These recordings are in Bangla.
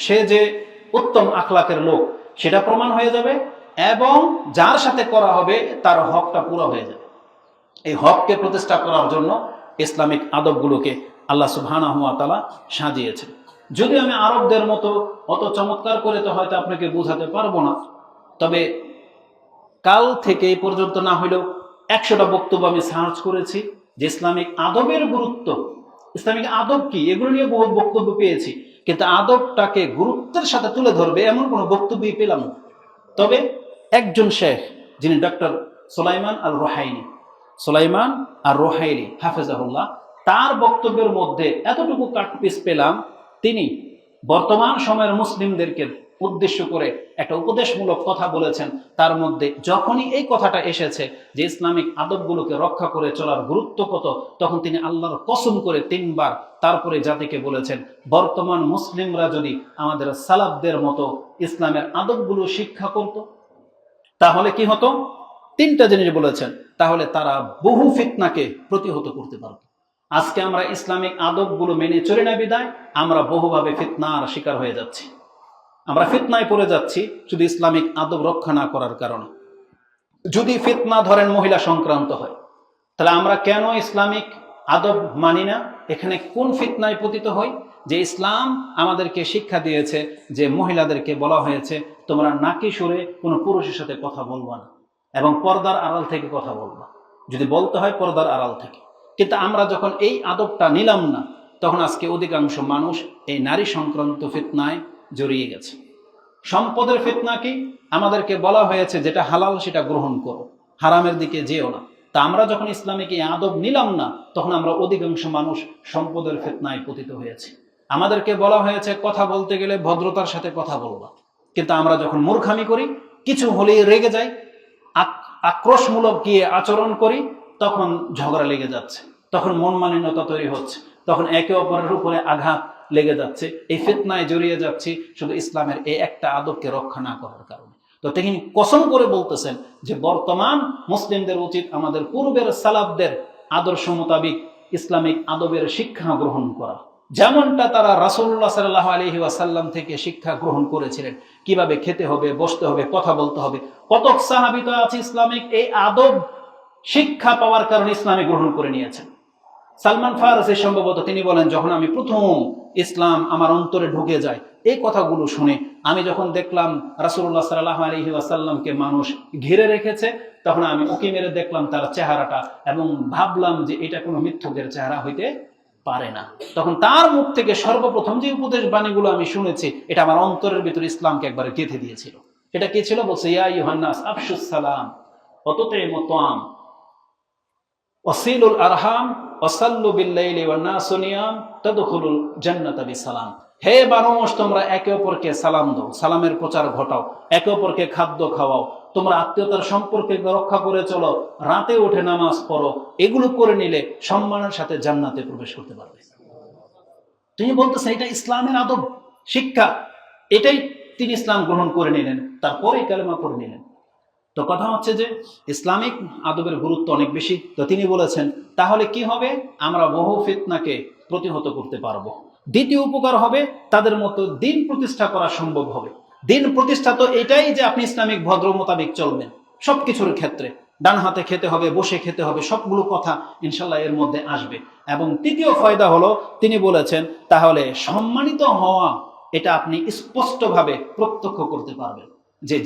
সে যে উত্তম আখলাকের লোক সেটা প্রমাণ হয়ে যাবে, এবং যার সাথে করা হবে তার হকটা পুরো হয়ে যাবে। এই হককে প্রতিষ্ঠা করার জন্য ইসলামিক আদবগুলোকে আল্লাহ সুবহানাহু ওয়া তাআলা সাজিয়েছেন। যদি আমি আরবদের মতো অত চমৎকার করে তো হয়তো আপনাকে বোঝাতে পারবো না, তবে কাল থেকে এই পর্যন্ত না হলেও 100টা বক্তব্য আমি সার্চ করেছি যে ইসলামিক আদবের গুরুত্ব, ইসলামিক আদব কি, এগুলো নিয়ে বহু বক্তব্য পেয়েছি, কিন্তু আদবটাকে গুরুত্বের সাথে তুলে ধরবে এমন কোনো বক্তব্যই পেলাম না। তবে একজন শেখ, যিনি ডক্টর সুলাইমান আর রোহাইলি হাফেজাহুল্লাহ, তার বক্তব্যের মধ্যে এতটুকু কাটপিস পেলাম, তিনি বর্তমান সময়ের মুসলিমদেরকে উদ্দেশ্য করে একটা উপদেশমূলক কথা বলেছেন। তার মধ্যে যখনই এই কথাটা এসেছে যে ইসলামিক আদবগুলোকে রক্ষা করে চলার গুরুত্ব কত, তখন তিনি আল্লাহর কসম করে 3 বার তারপরে জাতিকে বলেছেন, বর্তমান মুসলিমরা যদি আমাদের সালাফদের মতো ইসলামের আদবগুলো শিক্ষা করত তাহলে কি হতো। 3টা জিনিস বলেছেন, তাহলে তারা বহু ফিতনাকে প্রতিহত করতে পারত। আজকে আমরা ইসলামিক আদবগুলো মেনে চলে না বিদায় আমরা বহুভাবে ফিতনার শিকার হয়ে যাচ্ছি। আমরা ফিতনায় পড়ে যাচ্ছি শুধু ইসলামিক আদব রক্ষা না করার কারণে। যদি ফিতনা ধরেন মহিলা সংক্রান্ত হয়, তাহলে আমরা কেন ইসলামিক আদব মানি না? এখানে কোন ফিতনায় পতিত হই? যে ইসলাম আমাদেরকে শিক্ষা দিয়েছে যে মহিলাদেরকে বলা হয়েছে তোমরা নাকি সুরে কোনো পুরুষের সাথে কথা বলবা না এবং পর্দার আড়াল থেকে কথা বলবা, যদি বলতে হয় পর্দার আড়াল থেকে। কিন্তু আমরা যখন এই আদবটা নিলাম না, তখন আজকে অধিকাংশ মানুষ এই নারী সংক্রান্ত ফিতনায় জড়িয়ে গেছে। সম্পদের ফিতনা কি? আমাদেরকে বলা হয়েছে যেটা হালাল সেটা গ্রহণ করো, হারামের দিকে যেও না। তা আমরা যখন ইসলামিক এই আদব নিলাম না, তখন আমরা অধিকাংশ মানুষ সম্পদের ফিতনায় পতিত হয়েছি। আমাদেরকে বলা হয়েছে কথা বলতে গেলে ভদ্রতার সাথে কথা বলবা, কিন্তু আমরা যখন মূর্খামি করি, কিছু হলেই রেগে যাই, আক্রোশমূলক গিয়ে আচরণ করি, তখন ঝগড়া লেগে যাচ্ছে, তখন মন মালিন্যতা তৈরি হচ্ছে, তখন একে অপরের উপরে আঘাত লেগে যাচ্ছে। এই ফিতনায় জড়িয়ে যাচ্ছি শুধু ইসলামের এই একটা আদবকে রক্ষা না করার কারণে। তো তিনি কসম করে বলতেছেন যে বর্তমান মুসলিমদের উচিত আমাদের পূর্বের সালাফদের আদর্শ মোতাবিক ইসলামিক আদবের শিক্ষা গ্রহণ করা, যেমনটা তারা রাসূলুল্লাহ সাল্লাল্লাহু আলাইহি ওয়াসাল্লাম থেকে শিক্ষা গ্রহণ করেছিলেন। কিভাবে খেতে হবে, বসতে হবে, কথা বলতে হবে। কত সাহাবী তো আছে ইসলামিক এই আদব শিক্ষা পাওয়ার কারণে ইসলামে গ্রহণ করে নিয়েছেন। সালমান ফারসি সম্ভবত তিনি বলেন, যখন আমি প্রথম ইসলাম আমার অন্তরে ঢুকে যায়, এই কথাগুলো শুনে আমি যখন দেখলাম রাসূলুল্লাহ সাল্লাল্লাহু আলাইহি ওয়াসাল্লামকে মানুষ ঘিরে রেখেছে, তখন আমি উকি মেরে দেখলাম তার চেহারাটা এবং ভাবলাম যে এটা কোনো মিথ্যুকের চেহারা হইতে পারে না। তখন তার মুখ থেকে সর্বপ্রথম যে উপদেশ বাণীগুলো আমি শুনেছি, এটা আমার অন্তরের ভিতরে ইসলামকে একবারে গেঁথে দিয়েছিল। এটা কি ছিল? বলছে, ইয়া আইয়ুহান নাস আফশুস সালাম ওয়া তুতিমুত তাআম ওয়াসিলুল আরহাম ওয়াসাল্লু বিল-লাইলি ওয়ান নাসু নিয়াম তাদখুলুল জান্নাতা বিসালাম। হে মানুষ, তোমরা একে অপরকে সালাম দাও, সালামের প্রচার ঘটাও, একে অপরকে খাদ্য খাওয়াও, তোমরা আত্মীয়তার সম্পর্কে রক্ষা করে চলো, রাতে উঠে নামাজ পড়ো। এগুলো করে নিলে সম্মানের সাথে জান্নাতে প্রবেশ করতে পারবে। তিনি বলতেছেন এটা ইসলামের আদব শিক্ষা, এটাই তিনি ইসলাম গ্রহণ করে নিলেন, তারপরে কালেমা পড়ে নিলেন। তো কথা হচ্ছে যে ইসলামিক আদবের গুরুত্ব অনেক বেশি। তো তিনি বলেছেন তাহলে কি হবে? আমরা বহু ফিতনাকে প্রতিহত করতে পারবো। দ্বিতীয় উপকার হবে, তাদের মতো দিন প্রতিষ্ঠা করা সম্ভব হবে। দিন প্রতিষ্ঠা তো এটাই যে আপনি ইসলামিক ভদ্র মোতাবেক চলবেন সবকিছুর ক্ষেত্রে, ডান হাতে খেতে হবে, বসে খেতে হবে, সবগুলো কথা ইনশাল্লাহ এর মধ্যে আসবে। এবং তৃতীয় ফায়দা হলো, তিনি বলেছেন তাহলে সম্মানিত হওয়া এটা আপনি স্পষ্টভাবে প্রত্যক্ষ করতে পারবেন।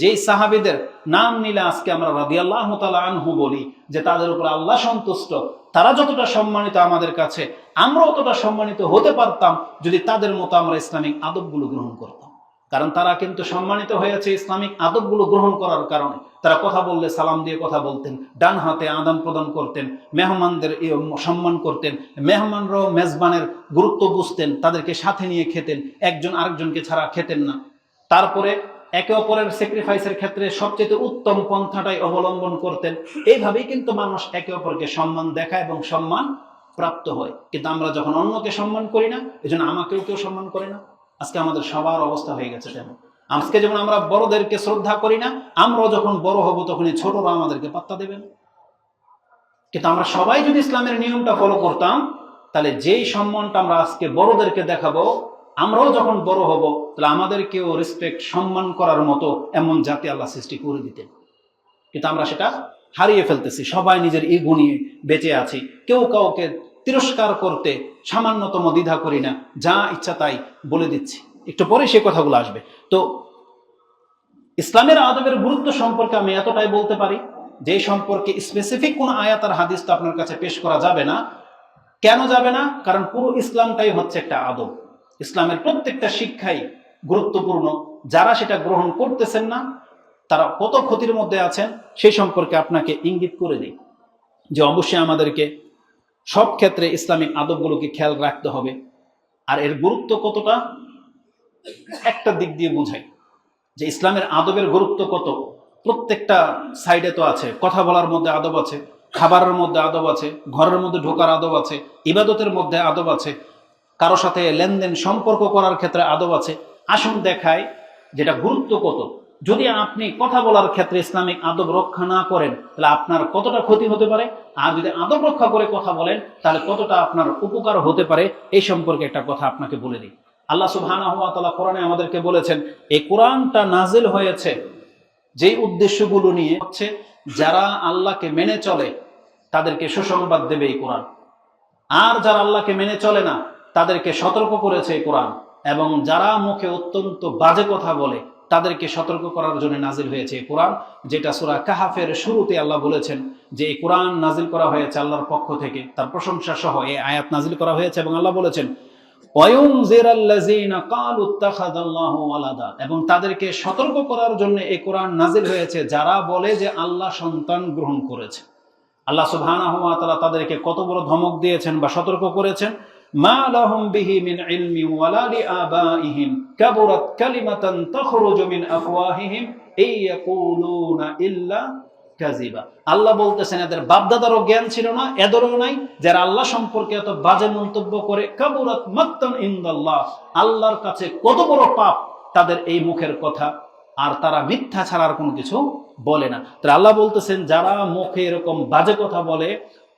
যেই সাহাবীদের নাম নিলে আজকে আমরা রাদিয়াল্লাহু তাআলা আনহু বলি যে তাদের উপর আল্লাহ সন্তুষ্ট, তারা যতটা সম্মানিত আমাদের কাছে, আমরা অতটা সম্মানিত হতে পারতাম যদি তাদের মতো আমরা ইসলামিক আদবগুলো গ্রহণ করতাম। কারণ তারা কিন্তু সম্মানিত হয়েছে ইসলামিক আদবগুলো গ্রহণ করার কারণে। তারা কথা বললে সালাম দিয়ে কথা বলতেন, ডান হাতে আদান প্রদান করতেন, মেহমানদের সম্মান করতেন, মেহমানরাও মেজবানের গুরুত্ব বুঝতেন, তাদেরকে সাথে নিয়ে খেতেন, একজন আরেকজনকে ছাড়া খেতেন না। তারপরে একে অপরের স্যাক্রিফাইসের ক্ষেত্রে সবচেয়ে উত্তম পন্থাটাই অবলম্বন করতেন। এইভাবেই কিন্তু মানুষ একে অপরকে সম্মান দেখায় এবং সম্মান প্রাপ্ত হয়। কিন্তু আমরা যখন অন্যকে সম্মান করি না, এজন্য আমাকেও কেউ সম্মান করে না। আজকে আমাদের সবার অবস্থা হয়ে গেছে তেমন। আজকে যেমন আমরা বড়দেরকে শ্রদ্ধা করি না, আমরাও যখন বড় হব তখনই ছোটরা আমাদেরকে পাত্তা দেবেন। কিন্তু আমরা সবাই যদি ইসলামের নিয়মটা ফলো করতাম, তাহলে যেই সম্মানটা আমরা আজকে বড়দেরকে দেখাবো, আমরাও যখন বড় হব তাহলে আমাদেরকেও রেসপেক্ট সম্মান করার মতো এমন জাতি আল্লাহ সৃষ্টি করে দিতেন, কিন্তু আমরা সেটা হারিয়ে ফেলতেছি। সবাই নিজের ইগো নিয়ে বেঁচে আছি, কেউ কাউকে তিরস্কার করতে সামান্যতম দ্বিধা করি না, যা ইচ্ছা তাই বলে দিচ্ছি। একটু পরে সে কথাগুলো আসবে। তো ইসলামের আদবের গুরুত্ব সম্পর্কে আমি এতটাই বলতে পারি, যে সম্পর্কে স্পেসিফিক কোন আয়াত আর হাদিস তো আপনার কাছে পেশ করা যাবে না। কেন যাবে না? কারণ পুরো ইসলামটাই হচ্ছে একটা আদব। ইসলামের প্রত্যেকটা শিক্ষাই গুরুত্বপূর্ণ। যারা সেটা গ্রহণ করতেছেন না তারা কত ক্ষতির মধ্যে আছেন সেই সম্পর্কে আপনাকে ইঙ্গিত করে দিই, যে অবশ্যই আমাদেরকে সব ক্ষেত্রে ইসলামিক আদবগুলোকে খেয়াল রাখতে হবে। আর এর গুরুত্ব কতটা, একটা দিক দিয়ে বুঝাই যে ইসলামের আদবের গুরুত্ব কত। প্রত্যেকটা সাইডে তো আছে, কথা বলার মধ্যে আদব আছে, খাবারের মধ্যে আদব আছে, ঘরের মধ্যে ঢোকার আদব আছে, ইবাদতের মধ্যে আদব আছে, কারো সাথে লেনদেন সম্পর্ক করার ক্ষেত্রে আদব আছে। আসুন দেখায় যেটা গুরুত্ব কত। যদি আপনি কথা বলার ক্ষেত্রে ইসলামিক আদব রক্ষা না করেন তাহলে আপনার কতটা ক্ষতি হতে পারে, আর যদি আদব রক্ষা করে কথা বলেন তাহলে কতটা আপনার উপকার হতে পারে, এই সম্পর্কে একটা কথা আপনাকে বলে দিই। আল্লাহ সুবহানাহু ওয়া তাআলা কোরআনে আমাদেরকে বলেছেন, এই কোরআনটা নাজিল হয়েছে যেই উদ্দেশ্যগুলো নিয়ে, হচ্ছে যারা আল্লাহকে মেনে চলে তাদেরকে সুসংবাদ দেবে এই কোরআন, আর যারা আল্লাহকে মেনে চলে না তাদেরকে সতর্ক করেছে এই কোরআন, এবং যারা মুখে অত্যন্ত বাজে কথা বলে তাদেরকে সতর্ক করার জন্য নাজিল হয়েছে এই কোরআন। যেটা সূরা কাহাফের শুরুতে আল্লাহ বলেছেন যে এই কোরআন নাজিল করা হয়েছে আল্লাহর পক্ষ থেকে, তার প্রশংসা সহ এই আয়াত নাজিল করা হয়েছে। এবং আল্লাহ বলেছেন এবং তাদেরকে সতর্ক করার জন্য এই কোরআন নাজিল হয়েছে যারা বলে যে আল্লাহ সন্তান গ্রহণ করেছে। আল্লাহ সুবহানাহু ওয়া তাআলা তাদেরকে কত বড় ধমক দিয়েছেন বা সতর্ক করেছেন, মা লাহুম বিহি মিন ইলমি ওয়ালা লিআবাইহিম কাবুরাত কালিমাতান তাখরুজু মিন আফওয়াহিহিম ইয়াকুলুনা ইল্লা কাযিবা। আল্লাহ বলতেছেন এদের বাপদাদারও জ্ঞান ছিল না, এদেরও নাই, যারা আল্লাহ সম্পর্কে এত বাজে মন্তব্য করে। কাবুরাত মাকতান ইনদাল্লাহ, আল্লাহর কাছে কত বড় পাপ তাদের এই মুখের কথা, আর তারা মিথ্যা ছাড়ার কোনো কিছু বলে না। তাহলে আল্লাহ বলতেছেন যারা মুখে এরকম বাজে কথা বলে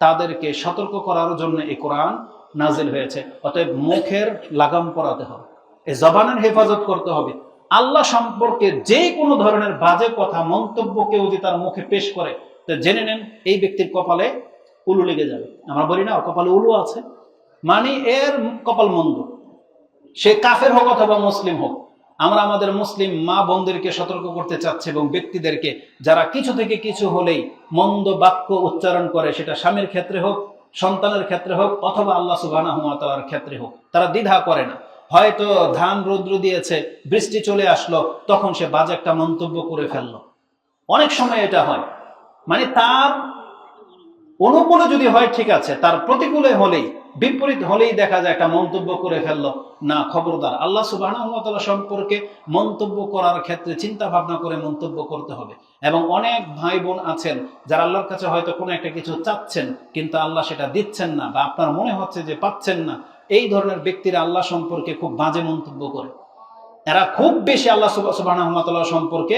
তাদেরকে সতর্ক করার জন্য এই কোরআন নাজিল হয়েছে। অতএব মুখের লাগাম পরাতে হবে, এই জবানের হেফাজত করতে হবে। আল্লাহ সম্পর্কে যে কোনো ধরনের বাজে কথা মন্তব্য কেউ যদি তার মুখে পেশ করে, তো জেনে নেন এই ব্যক্তির কপালে উলু লেগে যাবে। আমরা বলি না ওর কপালে উলু আছে, মানে এর কপাল মন্দ, সে কাফের হোক অথবা মুসলিম হোক। আমরা আমাদের মুসলিম মা বোনদেরকে সতর্ক করতে চাচ্ছি, এবং ব্যক্তিদেরকে যারা কিছু থেকে কিছু হলেই মন্দ বাক্য উচ্চারণ করে, সেটা স্বামীর ক্ষেত্রে হোক, সন্তানের ক্ষেত্রে হোক, অথবা আল্লাহ সুবহানাহু ওয়া তাআলার ক্ষেত্রে হোক, তারা দ্বিধা করে না। হয়তো ধান রৌদ্র দিয়েছে, বৃষ্টি চলে আসলো, তখন সে বাজে একটা মন্তব্য করে ফেললো। অনেক সময় এটা হয়, মানে তার অনুকূলে যদি হয় ঠিক আছে, তার প্রতিকূলে হলেই, বিপরীত হলেই দেখা যায় একটা মন্তব্য করে ফেললো। না, খবরদার, আল্লাহ সুবহানাহু ওয়া তাআলা সম্পর্কে মন্তব্য করার ক্ষেত্রে চিন্তা ভাবনা করে মন্তব্য করতে হবে। এবং অনেক ভাই বোন আছেন যারা আল্লাহর কাছে হয়তো কোনো একটা কিছু চাচ্ছেন, কিন্তু আল্লাহ সেটা দিচ্ছেন না, বা আপনার মনে হচ্ছে যে পাচ্ছেন না। এই ধরনের ব্যক্তিরা আল্লাহ সম্পর্কে খুব বাজে মন্তব্য করে। এরা খুব বেশি আল্লাহ সুবহানাহু ওয়া তাআলা সম্পর্কে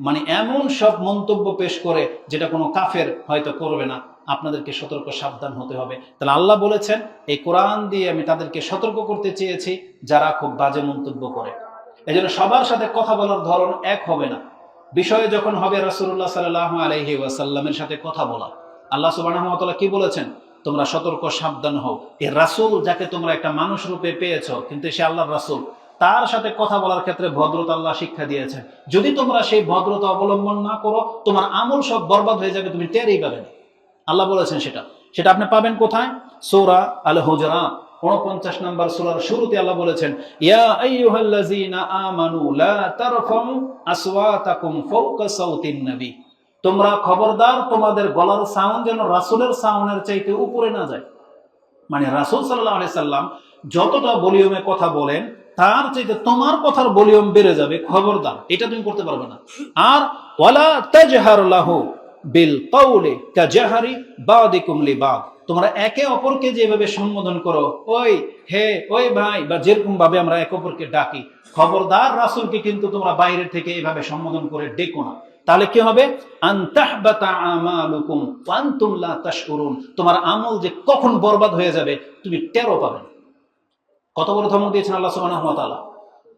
মানে এমন সব মন্তব্য পেশ করে যেটা কোনো কাফের হয়তো করবে না। আপনাদেরকে সতর্ক সাবধান হতে হবে। তাহলে আল্লাহ বলেছেন এই কোরআন দিয়ে আমি তাদেরকে সতর্ক করতে চেয়েছি যারা খুব বাজে মন্তব্য করে। এই জন্য সবার সাথে কথা বলার ধরন এক হবে না। বিষয়ে যখন হবে রাসূলুল্লাহ সাল্লাল্লাহু আলাইহি ওয়াসাল্লামের সাথে কথা বলা, আল্লাহ সুবহানাহু ওয়া তাআলা কি বলেছেন? তোমরা সতর্ক সাবধান হও। এই রাসূল যাকে তোমরা একটা মানুষ রূপে পেয়েছো, কিন্তু সে আল্লাহর রাসূল, তার সাথে কথা বলার ক্ষেত্রে ভদ্রতা আল্লাহ শিক্ষা দিয়েছেন। যদি তোমরা সেই ভদ্রতা অবলম্বন না করো, তোমার আমল সব বরবাদ হয়ে যাবে, তুমি টেরই পাবে না। আল্লাহ বলেছেন সেটা আপনি পাবেন কোথায়? সূরা আল হুজুরাত 49 নম্বর সূরার শুরুতে আল্লাহ বলেছেন, ইয়া আইয়ুহাল্লাযীনা আমানু লা তারফাউ আসওয়াতাকুম ফাওকা সাওতিন নবী। তোমরা খবরদার, তোমাদের গলার সাউন্ড যেন রাসূলের সাউন্ডের চাইতে উপরে না যায়। মানে রাসূল সাল্লাল্লাহু আলাইহি সাল্লাম যতটা ভলিউমে কথা বলেন, তার চাইতে তোমার কথার ভলিউম বেড়ে যাবে। খবরদার, এটা তুমি করতে পারবে না। আর ওয়ালা তাজহার লাহু বিল কাউলি কাজাহারি বাদিকুম লিবাদ। তোমরা একে অপরকে যেভাবে সম্বোধন করো, ওই হে, ওই ভাই, বা যেরকম ভাবে আমরা একে অপরকে ডাকি, খবরদার রাসূলকে কিন্তু তোমরা বাইরে থেকে এইভাবে সম্বোধন করে ডেকো না। তাহলে কি হবে? আনতাহবাতা আমালুকুম ওয়া আনতুম লা তাশউরুন। তোমার আমল যে কখন বরবাদ হয়ে যাবে তুমি টেরও পাবে না। কত বড় ধমক দিয়েছেন আল্লাহ সুবহানাহু ওয়া তাআলা।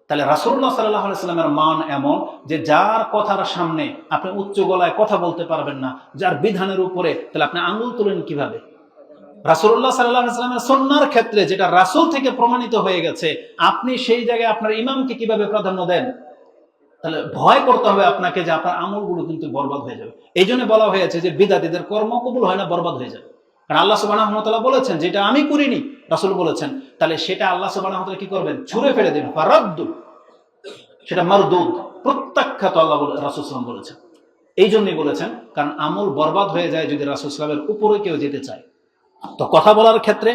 তাহলে রাসূলুল্লাহ সাল্লাল্লাহু আলাইহি সাল্লামের মান এমন যে যার কথার সামনে আপনি উচ্চ গলায় কথা বলতে পারবেন না, যার বিধানের উপরে, তাহলে আপনি আঙ্গুল তুলেন কিভাবে? রাসূলুল্লাহ সাল্লাল্লাহু আলাইহি সাল্লামের সুন্নাহর ক্ষেত্রে যেটা রাসূল থেকে প্রমাণিত হয়ে গেছে, আপনি সেই জায়গায় আপনার ইমামকে কিভাবে প্রাধান্য দেন? তাহলে ভয় করতে হবে আপনাকে যে আপনার আমলগুলো কিন্তু বরবাদ হয়ে যাবে। এই জন্য বলা হয়েছে যে বিদআতীদের কর্ম কবুল হয় না, বরবাদ হয়ে যাবে। কারণ আল্লাহ সুবহানাহু ওয়া তাআলা বলেছেন যেটা আমি করিনি, রাসূল বলেছেন, তাহলে সেটা আল্লাহ সুবহানাহু ওয়া তাআলা কি করবেন? ছুঁড়ে ফেলে দেবেন, ফারাদ্দু, সেটা মারদুদ, প্রত্যাখ্যাত, আল্লাহ রাসূল সাল্লাল্লাহু আলাইহি ওয়াসাল্লাম বলেছেন। এই জন্যই বলেছেন, কারণ আমল বরবাদ হয়ে যায় যদি রাসূল সাল্লাল্লাহু আলাইহি ওয়াসাল্লামের উপরে কেউ যেতে চায়। তো কথা বলার ক্ষেত্রে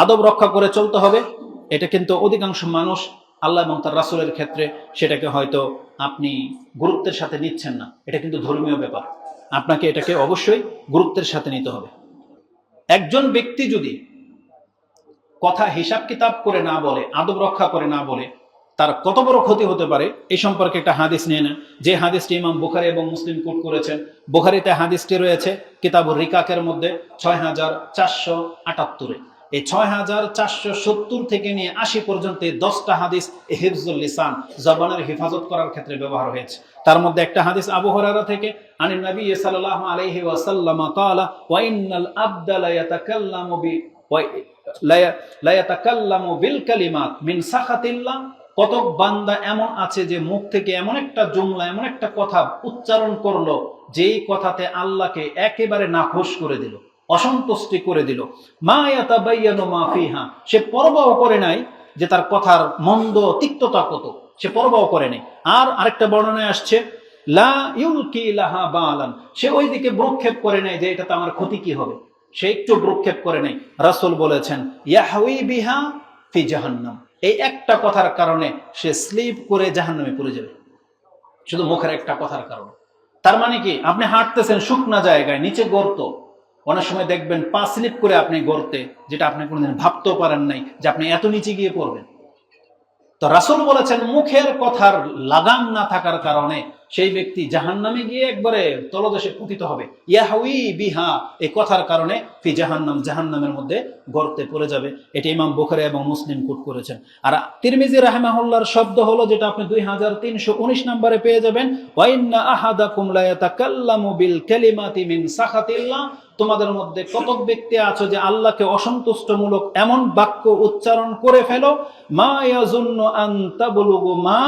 আদব রক্ষা করে চলতে হবে। এটা কিন্তু অধিকাংশ মানুষ আল্লাহ এবং তার রাসূলের ক্ষেত্রে সেটাকে হয়তো আপনি গুরুত্বের সাথে নিচ্ছেন না। এটা কিন্তু ধর্মীয় ব্যাপার, আপনাকে এটাকে অবশ্যই গুরুত্বের সাথে নিতে হবে। একজন ব্যক্তি যদি কথা হিসাব কিতাব করে না বলে, আদব রক্ষা করে না বলে, তার কত বড় ক্ষতি হতে পারে এই সম্পর্কে একটা হাদিস নিয়ে নেন, যে হাদিসটি ইমাম বুখারী এবং মুসলিম কোট করেছেন। বুখারীতে হাদিসটি রয়েছে কিতাবুর রিকাকের মধ্যে 6478-এ। এই 6470 থেকে নিয়ে 80 পর্যন্ত 10টা হাদিস হিফজুল লিসান, জবানের হেফাজত করার ক্ষেত্রে ব্যবহার হয়েছে। তার মধ্যে একটা হাদিস আবু হুরায়রা থেকে, আনিন নবী সাল্লাল্লাহু আলাইহি ওয়াসাল্লাম ক্বালা ওয়া ইন্নাল আবদা লা ইয়াতাকাল্লামু লা ইয়াতাকাল্লামু বিল কালিমাত মিন সাখাতিল্লাহ। কতক বান্দা এমন আছে যে মুখ থেকে এমন একটা জুমলা, এমন একটা কথা উচ্চারণ করলো, যেই কথাতে আল্লাহকে একেবারে নাখোশ করে দিল, অসন্তুষ্টি করে দিল। মা ইয়াতাবায়্যানু মা ফিহা, সে পরবাও করে নাই যে তার কথার মন্দ তিক্ততা কত, সে পরবাও করে নাই। আর আরেকটা বর্ণনায় আসছে, লা ইউলকি লাহা বালান, সে ওই দিকে ভ্রুক্ষেপ করে নাই যে এটাতে আমার ক্ষতি কি হবে, সে একটু ভ্রুক্ষেপ করে নাই। রাসূল বলেছেন ইয়াহউই বিহা ফি জাহান্নাম, এই একটা কথার কারণে সে স্লিপ করে জাহান্নামে পড়ে যাবে, শুধু মুখের একটা কথার কারণে। তার মানে কি, আপনি হাঁটতেছেন শুকনা জায়গায়, নিচে গর্ত, অনেক সময় দেখবেন পা স্লিপ করে আপনি গর্তে, যেটা আপনি কোনোদিন ভাবতেও পারেন নাই যে আপনি এত নিচে গিয়ে পড়বেন। তো রাসূল বলেছেন মুখের কথার লাগাম না থাকার কারণে সেই ব্যক্তি জাহান্নামে গিয়ে একবারে তলদেশে পতিত হবে। ইয়াহউই বিহা, এই কথার কারণে ফি জাহান্নাম, জাহান্নামের মধ্যে গর্তে পড়ে যাবে। এটা ইমাম বুখারী এবং মুসলিম কোট করেছেন। আর তিরমিজি রাহিমাহুল্লাহর শব্দ হলো, যেটা আপনি 2319 নম্বরে পেয়ে যাবেন, ওয়া ইন্না আহাদাকুম লা ইয়াতাকাল্লামু বিল কালিমাতি মিন সাখাতিল্লাহ, তোমাদের মধ্যে কতক ব্যক্তি আছে যে আল্লাহকে অসন্তুষ্টমূলক এমন বাক্য উচ্চারণ করে ফেলো, মা ইয়াজুন্নু আন তাবলুগু মা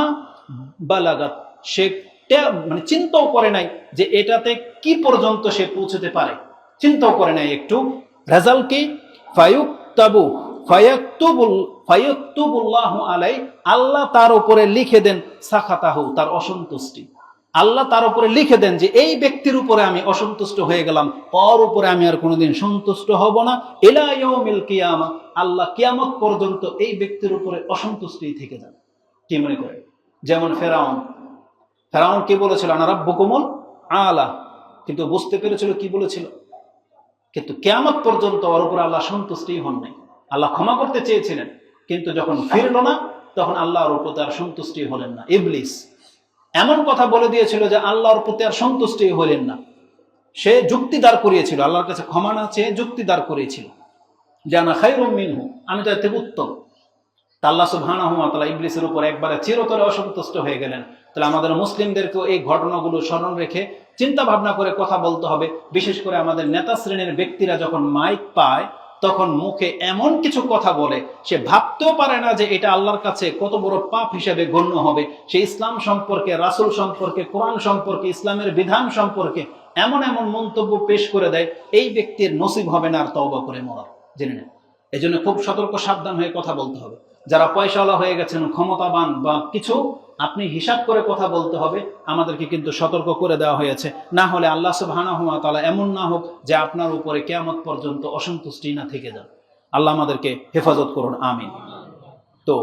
বালাগাত, সে মানে চিন্তাও করে নাই যে এটাতে কি পর্যন্ত সে পৌঁছতে পারে, চিন্তাও করে নাই একটু। রেজাল্ট কি, ফায়াকতুবুল্লাহু আলাই, আল্লাহ তার উপরে লিখে দেন সাখাতাহু, তার অসন্তুষ্টি। আল্লাহ তার উপরে লিখে দেন যে এই ব্যক্তির উপরে আমি অসন্তুষ্ট হয়ে গেলাম, ওর উপরে আমি আর কোনোদিন সন্তুষ্ট হব না, ইলা ইয়াউমিল কিয়ামা, আল্লাহ কিয়ামত পর্যন্ত এই ব্যক্তির উপরে অসন্তুষ্টি থেকে যান। কি মনে করে? যেমন ফেরাউন কি বলেছিল, আনা রাব্বুকুমুল আলা, কিন্তু বুঝতে পেরেছিল কি বলেছিল, কিন্তু কিয়ামত পর্যন্ত ওর উপরে আল্লাহ সন্তুষ্টি হন নাই। আল্লাহ ক্ষমা করতে চেয়েছিলেন, কিন্তু যখন ফিরল না তখন আল্লাহর উপর তার সন্তুষ্টি হলেন না। ইবলিস এমন কথা বলে দিয়েছিল যে আল্লাহর প্রতি আর সন্তুষ্টি হলেন না। সে যুক্তি দাঁড় করিয়েছিল, আল্লাহর কাছে ক্ষমা না চেয়ে যুক্তি দাঁড় করিয়েছিল যে আনা খায়রুম মিনহু, আমি তো এর থেকে উত্তম। আল্লাহ সুবহানাহু ওয়া তাআলা ইবলিসের উপর একবারে চিরতরে অসন্তুষ্ট হয়ে গেলেন। তাহলে আমাদের মুসলিমদেরকেও এই ঘটনাগুলো স্মরণ রেখে চিন্তা ভাবনা করে কথা বলতে হবে। বিশেষ করে আমাদের নেতা শ্রেণীর ব্যক্তিরা যখন মাইক পায় তখন মুখে এমন কিছু কথা বলে, সে ভাবতেও পারে না যে এটা আল্লাহর কাছে কত বড় পাপ হিসেবে গণ্য হবে। সে ইসলাম সম্পর্কে, রাসূল সম্পর্কে, কোরআন সম্পর্কে, ইসলামের বিধান সম্পর্কে এমন এমন মন্তব্য পেশ করে দেয়, এই ব্যক্তির নসিব হবে না আর তওবা করে মরা, জেনে নেন। এই জন্য খুব সতর্ক সাবধান হয়ে কথা বলতে হবে। যারা পয়সাওয়ালা হয়ে গেছেন, ক্ষমতাবান বা কিছু, আপনি হিসাব করে কথা বলতে হবে। আমাদেরকে কিন্তু সতর্ক করে দেওয়া হয়েছে, না হলে আল্লাহ সুবহানাহু ওয়া তাআলা এমন না হোক যে আপনার উপরে কিয়ামত পর্যন্ত অসন্তুষ্টি না থেকে যান। আল্লাহ আমাদেরকে হেফাজত করুন, আমিন। তো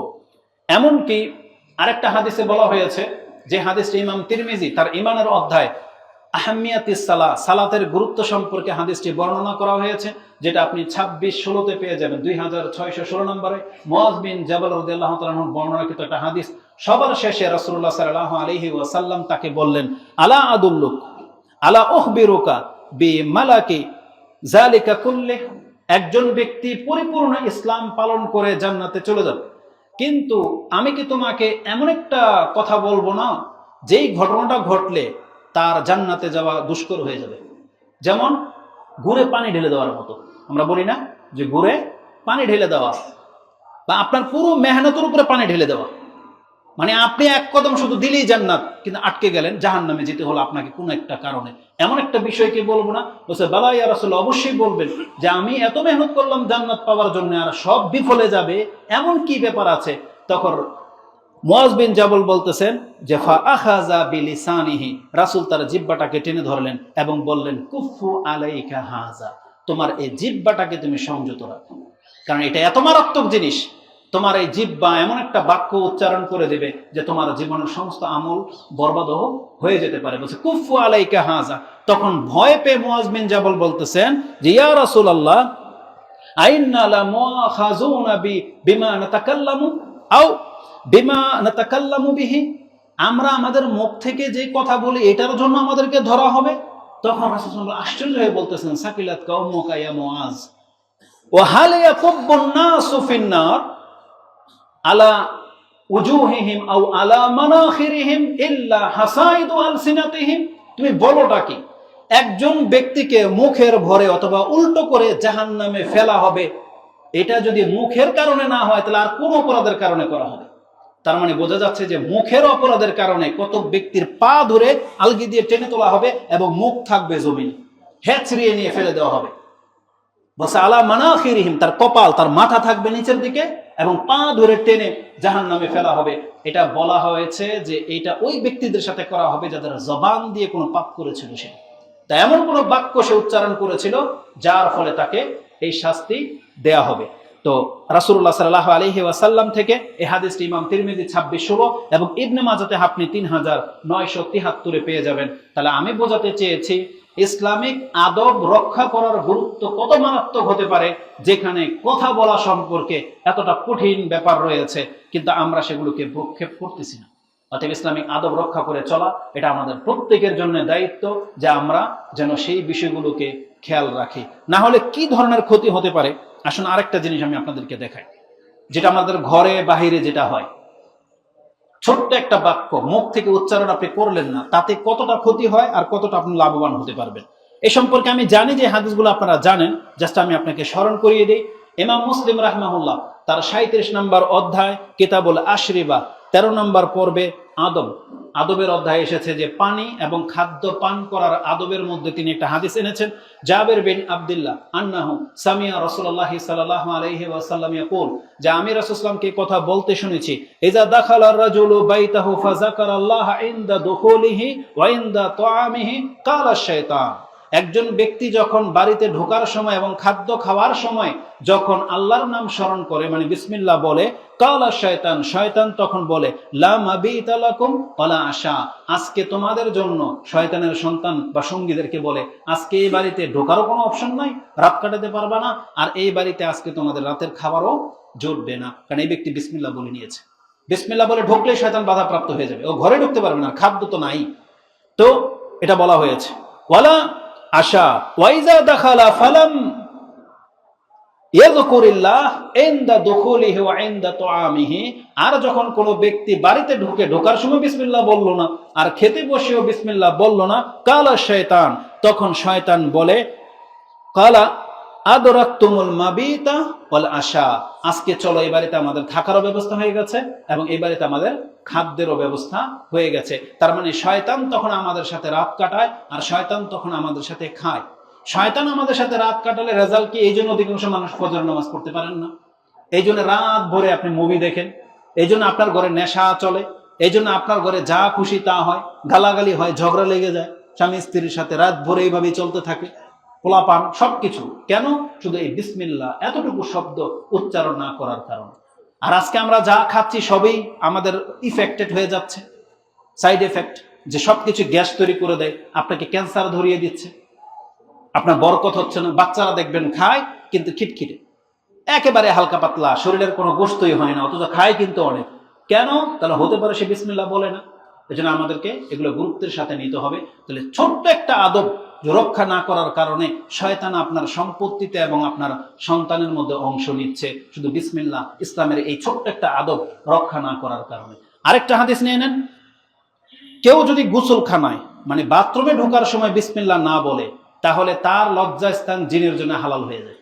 এমনকি আরেকটা হাদিসে বলা হয়েছে, যে হাদিসটি ইমাম তিরমিজি তার ঈমানের অধ্যায় আহমিয়াতিস সালাহ, সালাতের গুরুত্ব সম্পর্কে হাদিসটি বর্ণনা করা হয়েছে, যেটা আপনি 26-16-তে পেয়ে যাবেন, 2616 নম্বরে। মুআয বিন জাবাল রাদিয়াল্লাহু তাআলা আনহু বর্ণনাকৃত একটা হাদিস। সবার শেষে রাসূলুল্লাহ সাল্লাল্লাহু আলাইহি ওয়াসাল্লাম তাকে বললেন, আলা আদুল্লুক আলা উখবিরুকা বিমালাকি যালিকা কুল্লি, একজন ব্যক্তি পরিপূর্ণ ইসলাম পালন করে জান্নাতে চলে যাবে। কিন্তু আমি কি তোমাকে এমন একটা কথা বলবো না যেই ঘটনাটা ঘটলে তার জান্নাতে যাওয়া দুষ্কর হয়ে যাবে? যেমন গুড়ে পানি ঢেলে দেওয়ার মতো। আমরা বলি না যে গুড়ে পানি ঢেলে দেওয়া, বা আপনার পুরো মেহনতের উপরে পানি ঢেলে দেওয়া। মানে আপনি এক কদম শুধু দিলেই জান্নাত, কিন্তু আটকে গেলেন, জাহান্নামে যেতে হলো আপনাকে কোনো একটা কারণে। এমন একটা বিষয়কে বলবো না? বলছে বালা ইয়া রাসূলুল্লাহ, অবশ্যই বলবেন যে আমি এত মেহনত করলাম জান্নাত পাওয়ার জন্য, আর সব বিফলে যাবে, এমন কি ব্যাপার আছে? তখন মুআজ বিন জাবল বলতেছেন যে ফা আখাযা বিলিসানিহি, রাসূল তার জিহ্বাটাকে টেনে ধরলেন এবং বললেন কুফু আলাইকা হাযা, তোমার এই জিহ্বাটাকে তুমি সংযত রাখো, কারণ এটা এত মারাত্মক জিনিস। তোমার এই জিহ্বা এমন একটা বাক্য উচ্চারণ করে দেবে যে তোমার জীবনের সমস্ত আমল বরবাদ হয়ে যেতে পারে। বলছে কুফু আলাইকা হাযা। তখন ভয় পেয়ে মুআজ বিন জাবল বলতেছেন যে ইয়া রাসূলুল্লাহ, আইন্না লা মুআখাযুনা বিমা নাতাকাল্লামু আও বিমা নাতাকাল্লামু বিহি, আমরা আমাদের মুখ থেকে যে কথা বলি এটার জন্য আমাদেরকে ধরা হবে? তখন রাসূল সাল্লাল্লাহু আলাইহি ওয়াসাল্লাম আশ্চর্য হয়ে বলতেছেন সাকিলাত কাউমুকা ইয়া মুআজ ওয়া হাল ইয়াকুব্বুন নাসু ফিন-নার আলা উজুহিহিম আও আলা মানাখিরিহিম ইল্লা হাসাইদু আলসিনাতিহিম। তুমি বলোটা কি? একজন ব্যক্তিকে মুখের ভরে অথবা উল্টো করে জাহান্নামে ফেলা হবে, এটা যদি মুখের কারণে না হয় তাহলে আর কোন অপরাধের কারণে করা হবে? তার মানে বোঝা যাচ্ছে যে মুখের অপরাধের কারণে কত ব্যক্তির পা ধরে আলগি দিয়ে টেনে তোলা হবে এবং মুখ থাকবে জমিনে, হেঁচড়িয়ে নিয়ে ফেলে দেওয়া হবে। বসে আলা মানাখিরিহিম, তার কপাল, তার মাথা থাকবে নিচের দিকে এবং পা ধরে টেনে জাহান্নামে ফেলা হবে। এটা বলা হয়েছে যে এটা ওই ব্যক্তিদের সাথে করা হবে যাদের জবান দিয়ে কোনো পাপ করেছিল, সে তা এমন কোনো বাক্য সে উচ্চারণ করেছিল যার ফলে তাকে এই শাস্তি দেয়া হবে। তো রাসূলুল্লাহ সাল্লাল্লাহু আলাইহি ওয়াসাল্লাম থেকে এই হাদিসটি ইমাম তিরমিজি 2616 এবং ইবনে মাজাতে আপনি 3973 পেয়ে যাবেন। তাহলে আমি বোঝাতে চেয়েছি ইসলামিক আদব রক্ষা করার গুরুত্ব কত মারাত্মক হতে পারে, যেখানে কথা বলা সম্পর্কে এতটা কঠিন ব্যাপার রয়েছে, কিন্তু আমরা সেগুলোকে ভ্রুক্ষেপ করতেছি না। অতএব ইসলামিক আদব রক্ষা করে চলা এটা আমাদের প্রত্যেকের জন্য দায়িত্ব, যে আমরা যেন সেই বিষয়গুলোকে খেয়াল রাখি। না হলে কি ধরনের ক্ষতি হতে পারে, আসুন আরেকটা জিনিস আমি আপনাদেরকে দেখাই, যেটা আমাদের ঘরে বাহিরে যেটা হয়। ছোট্ট একটা বাক্য মুখ থেকে উচ্চারণ আপনি করলেন না, তাতে কতটা ক্ষতি হয় আর কতটা আপনি লাভবান হতে পারবেন, এ সম্পর্কে আমি জানি যে হাদিসগুলো আপনারা জানেন, জাস্ট আমি আপনাকে স্মরণ করিয়ে দিই। ইমাম মুসলিম রাহমাহুল্লাহ তার 37 নম্বর অধ্যায় কিতাবুল আশরিবা 13 নম্বর পর্বে আদবের অধ্যায় এসেছে যে পানি এবং খাদ্য পান করার আদবের মধ্যে তিনি একটা হাদিস এনেছেন। জাবের বিন আব্দুল্লাহ আন্নাহু সামিয়া রাসূলুল্লাহ সাল্লাল্লাহু আলাইহি ওয়াসাল্লাম ইয়াকুল, যে আমি রাসূল সাল্লাল্লাহু আলাইহি কথা বলতে শুনেছি, ইজা দাখালা আর-রাজুলু বাইতাহু ফাযাকারাল্লাহ ইনদা দুখুলিহি ওয়া ইনদা তুআমিহি ক্বালা আশ-শাইতান, একজন ব্যক্তি যখন বাড়িতে ঢোকার সময় এবং খাদ্য খাওয়ার সময় যখন আল্লাহর নাম স্মরণ করে, মানে বিসমিল্লাহ বলে, ক্বালা শয়তান, শয়তান তখন বলে লা মাবিতা লাকুম ওয়ালা আশা, আজকে তোমাদের জন্য, শয়তানের সন্তান বা সঙ্গীদেরকে বলে আজকে এই বাড়িতে ঢোকারও কোনো অপশন নাই, রাত কাটাতে পারবা না, আর এই বাড়িতে আজকে তোমাদের রাতের খাবারও জুটবে না, কারণ এই ব্যক্তি বিসমিল্লাহ বলে নিয়েছে। বিসমিল্লাহ বলে ঢুকলে শয়তান বাধাপ্রাপ্ত হয়ে যাবে, ও ঘরে ঢুকতে পারবে না, খাদ্য তো নাই। তো এটা বলা হয়েছে ওয়ালা আশা ওয়াইজা দাখালা ফালাম ইয়াযকুরিল্লাহ ইনদা দুখুলিহি ওয়া ইনদা তুআমিহি, আর যখন কোনো ব্যক্তি বাড়িতে ঢোকার সময় বিসমিল্লাহ বলল না আর খেতে বসেও বিসমিল্লাহ বলল না, কালা শয়তান, তখন শয়তান বলে কালা আদরাকতুমুল মাবিতা ওয়াল আশা, আজকে চলো এই বাড়িতে আমাদের থাকারও ব্যবস্থা হয়ে গেছে এবং এই বাড়িতে আমাদের খাদ্যেরও ব্যবস্থা হয়ে গেছে। তার মানে শয়তান তখন আমাদের সাথে রাত কাটায় আর শয়তান তখন আমাদের সাথে খায়। শয়তান আমাদের সাথে রাত কাটালে রেজাল্ট কি? এই জন্য অধিকাংশ মানুষ ফজর নামাজ পড়তে পারেন না, এই জন্য রাত ভরে আপনি মুভি দেখেন, এই জন্য আপনার ঘরে নেশা চলে, এই জন্য আপনার ঘরে যা খুশি তা হয়, গালাগালি হয়, ঝগড়া লেগে যায় স্বামী স্ত্রীর সাথে, রাত ভরে এইভাবেই চলতে থাকে, পোলাপান সবকিছু। কেন? শুধু এই বিসমিল্লাহ এতটুকু শব্দ উচ্চারণ না করার কারণে। আর আজকে আমরা যা খাচ্ছি সবই আমাদের ইফেক্টেড হয়ে যাচ্ছে, সাইড এফেক্ট, যে সবকিছু গ্যাস তৈরি করে দেয়, আপনাকে ক্যান্সার ধরিয়ে দিচ্ছে, আপনার বরকত হচ্ছে না। বাচ্চারা দেখবেন খায় কিন্তু খিটখিটে, একেবারে হালকা পাতলা, শরীরের কোনো গোশতই হয় না, অথচ খায় কিন্তু অনেক। কেন? তাহলে হতে পারে সে বিসমিল্লাহ বলে না। এই জন্য আমাদেরকে এগুলো গুরুত্বের সাথে নিতে হবে। তাহলে ছোট্ট একটা আদব রক্ষা না করার কারণে শয়তান আপনার সম্পত্তিতে এবং আপনার সন্তানের মধ্যে অংশ নিচ্ছে, শুধু বিসমিল্লাহ ইসলামের এই ছোট্ট একটা আদব রক্ষা না করার কারণে। আরেকটা হাদিস নিয়ে নেন, কেউ যদি গোসলখানায় মানে বাথরুমে ঢোকার সময় বিসমিল্লাহ না বলে, তাহলে তার লজ্জাস্থান জিনের জন্য হালাল হয়ে যায়।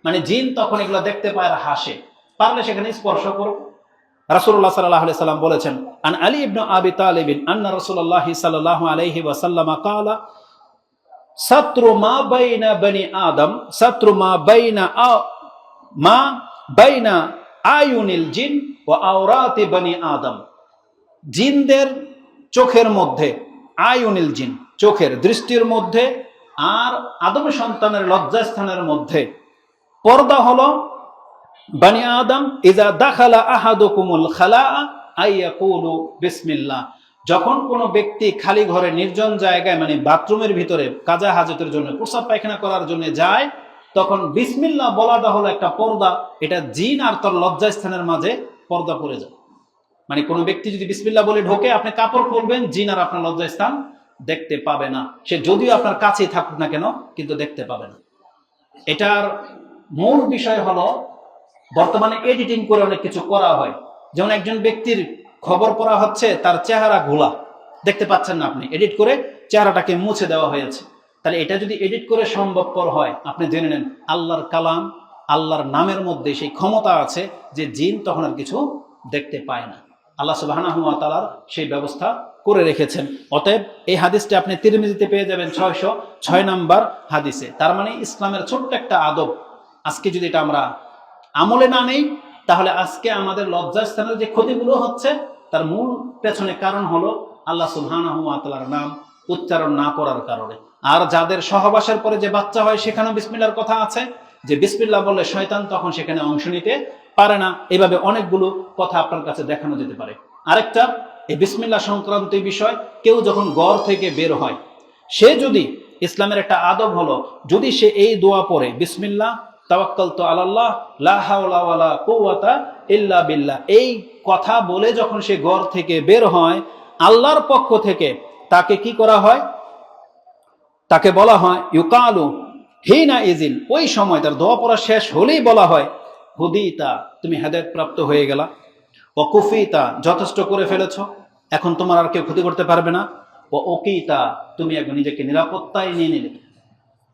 মানে জিন তখন এগুলো দেখতে পায় আর হাসে, পারলে সেখানে স্পর্শ করো। রাসূলুল্লাহ সাল্লাল্লাহু আলাইহি সাল্লাম বলেছেন, আন আলী ইবনে আবি তালিব আন্না রাসূলুল্লাহ সাল্লাল্লাহু আলাইহি ওয়াসাল্লাম ক্বালা সাতরু মা বাইনা বনি আদম সাতরু মা বাইনা আয়ুনিল জিন ওয়া আওরাতি বনি আদম। জিনদের চোখের মধ্যে, আয়ুনিল জিন চোখের দৃষ্টির মধ্যে, আর আদম সন্তানের লজ্জাস্থানের মধ্যে পর্দা হলো বনি আদম ইজা দাখালা আহাদুকুমুল খালাআ আইয়াকুলু বিসমিল্লাহ। যখন কোনো ব্যক্তি খালি ঘরে নির্জন জায়গায় মানে বাথরুমের ভিতরে কাজা হাজতের জন্য প্রস্রাব পায়খানা করার জন্য যায়, তখন বিসমিল্লাহ বলাটা হলো একটা পর্দা। এটা জিন আর তার লজ্জাস্থানের মাঝে পর্দা পড়ে যায়। মানে কোনো ব্যক্তি যদি বিসমিল্লাহ বলে ঢোকে, আপনি কাপড় খুলবেন, জিন আর আপনার লজ্জাস্থান দেখতে পাবে না। সে যদিও আপনার কাছেই থাকুক না কেন, কিন্তু দেখতে পাবে না। এটার মূল বিষয় হলো, বর্তমানে এডিটিং করে অনেক কিছু করা হয়। যেমন একজন ব্যক্তির খবর পড়া হচ্ছে, তার চেহারা ঘোলা, দেখতে পাচ্ছেন না আপনি, এডিট করে চেহারাটাকে মুছে দেওয়া হয়েছে। তাহলে এটা যদি এডিট করে সম্ভবপর হয়, আপনি জেনে নেন আল্লাহর কালাম, আল্লাহর নামের মধ্যে সেই ক্ষমতা আছে যে জিন তখন আর কিছু দেখতে পায় না। আল্লাহ সুবহানাহু ওয়া তাআলা সেই ব্যবস্থা করে রেখেছেন। অতএব এই হাদিসটি আপনি তিরমিজিতে পেয়ে যাবেন 606 নম্বর হাদিসে। তার মানে ইসলামের ছোট্ট একটা আদব, আজকে যদি এটা আমরা আমলে না নেই, তাহলে আজকে আমাদের লজ্জাস্থানের যে ক্ষতিগুলো হচ্ছে, তার মূল পেছনে কারণ হলো আল্লাহ সুবহানাহু ওয়া তাআলার নাম উচ্চারণ না করার কারণে। আর যাদের সহবাসের পরে যে বাচ্চা হয়, সেখানেও বিসমিল্লাহর কথা আছে, যে বিসমিল্লাহ বললে শয়তান তখন সেখানে অংশ নিতে পারে না। এভাবে অনেকগুলো কথা আপনার কাছে দেখানো যেতে পারে। আরেকটা, এই বিসমিল্লাহ সংক্রান্ত বিষয়, কেউ যখন ঘর থেকে বের হয়, সে যদি, ইসলামের একটা আদব হলো, যদি সে এই দোয়া পড়ে বিসমিল্লাহ তাওয়াক্কালতু আলাল্লাহ লা হাওলা ওয়ালা কুওয়াতা ইল্লা বিল্লাহ, এই কথা বলে যখন সে ঘর থেকে বের হয়, আল্লাহর পক্ষ থেকে তাকে কি করা হয়, তাকে বলা হয় ইউকালু হিনা ইজিন, ওই সময় তার দোয়া পড়া শেষ হলেই বলা হয় হুদিতা, তুমি হেদায়েত প্রাপ্ত হয়ে গেলা, ও কুফিতা, যথেষ্ট করে ফেলেছ, এখন তোমার আর কেউ ক্ষতি করতে পারবে না, ও ওকিতা, তুমি একদম নিজেকে নিরাপত্তায় নিয়ে নিলে।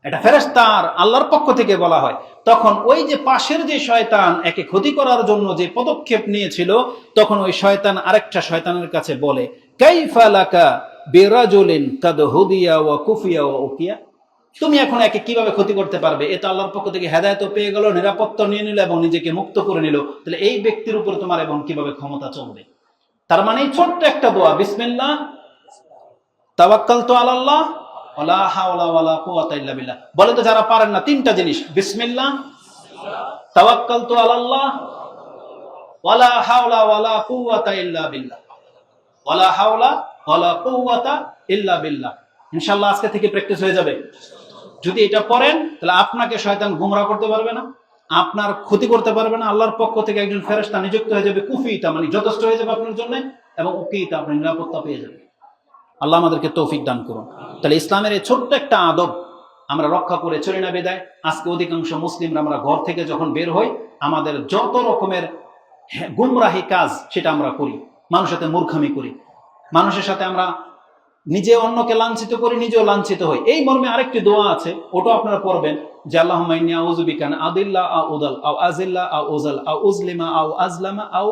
এটা ফেরেশতার আল্লাহর পক্ষ থেকে বলা হয়। তখন ওই যে পাশের যে শয়তান একে ক্ষতি করার জন্য যে পদক্ষেপ নিয়েছিল, তখন ওই শয়তান আরেকটা শয়তানের কাছে বলে, কাইফা লাকা বিরাজুলিন কাদ হুদিয়া ওয়া কুফিয়া ওয়া উকিয়া, তুমি এখন একে কিভাবে ক্ষতি করতে পারবে? এটা আল্লাহর পক্ষ থেকে হেদায়েত পেয়ে গেল, নিরাপত্তা নিয়ে নিল এবং নিজেকে মুক্ত করে নিল, তাহলে এই ব্যক্তির উপর তোমার এবং কিভাবে ক্ষমতা চলবে? তার মানে ছোট্ট একটা দোয়া, বিসমিল্লাহ তাওয়াক্কালতু আলাল্লাহ ওয়ালা হাওলা ওয়ালা কুওয়াতা ইল্লা বিল্লাহ। বলে তো যারা পারেন না, তিনটা জিনিস, বিসমিল্লাহ তাওয়াক্কালতু আলাল্লাহ ওয়ালা হাওলা ওয়ালা কুওয়াতা ইল্লা বিল্লাহ, ওয়ালা হাওলা ওয়ালা কুওয়াতা ইল্লা বিল্লাহ। ইনশাআল্লাহ আজকে থেকে প্র্যাকটিস হয়ে যাবে। যদি এটা পড়েন, তাহলে আপনাকে শয়তান গোমরাহ করতে পারবে না, আপনার ক্ষতি করতে পারবে না। আল্লাহর পক্ষ থেকে একজন ফেরেশতা নিযুক্ত হয়ে যাবে, কুফিতা মানে যথেষ্ট হয়ে যাবে আপনার জন্য, এবং উকিতা আপনি নিরাপত্তা পেয়ে যাবেন। আল্লাহ আমাদেরকে তৌফিক দান করুন। তাহলে ইসলামের এই ছোট্ট একটা আদব আমরা রক্ষা করে চলি না বিদায় আজকে অধিকাংশ মুসলিমরা আমরা ঘর থেকে যখন বের হই, আমাদের যত রকমের গুমরাহি কাজ সেটা আমরা করি, মানুষের সাথে মূর্খামি করি, মানুষের সাথে আমরা নিজে অন্যকে লাঞ্ছিত করি, নিজেও লাঞ্ছিত হই। এই মর্মে আরেকটি দোয়া আছে, ওটাও আপনারা পড়বেন, যে আল্লাহুম্মা ইন্নী আউযু বিকা আন আদিল্লা আও উদাল আও আজিল্লা আও উজাল আও উজলিমা আও আজলামা আও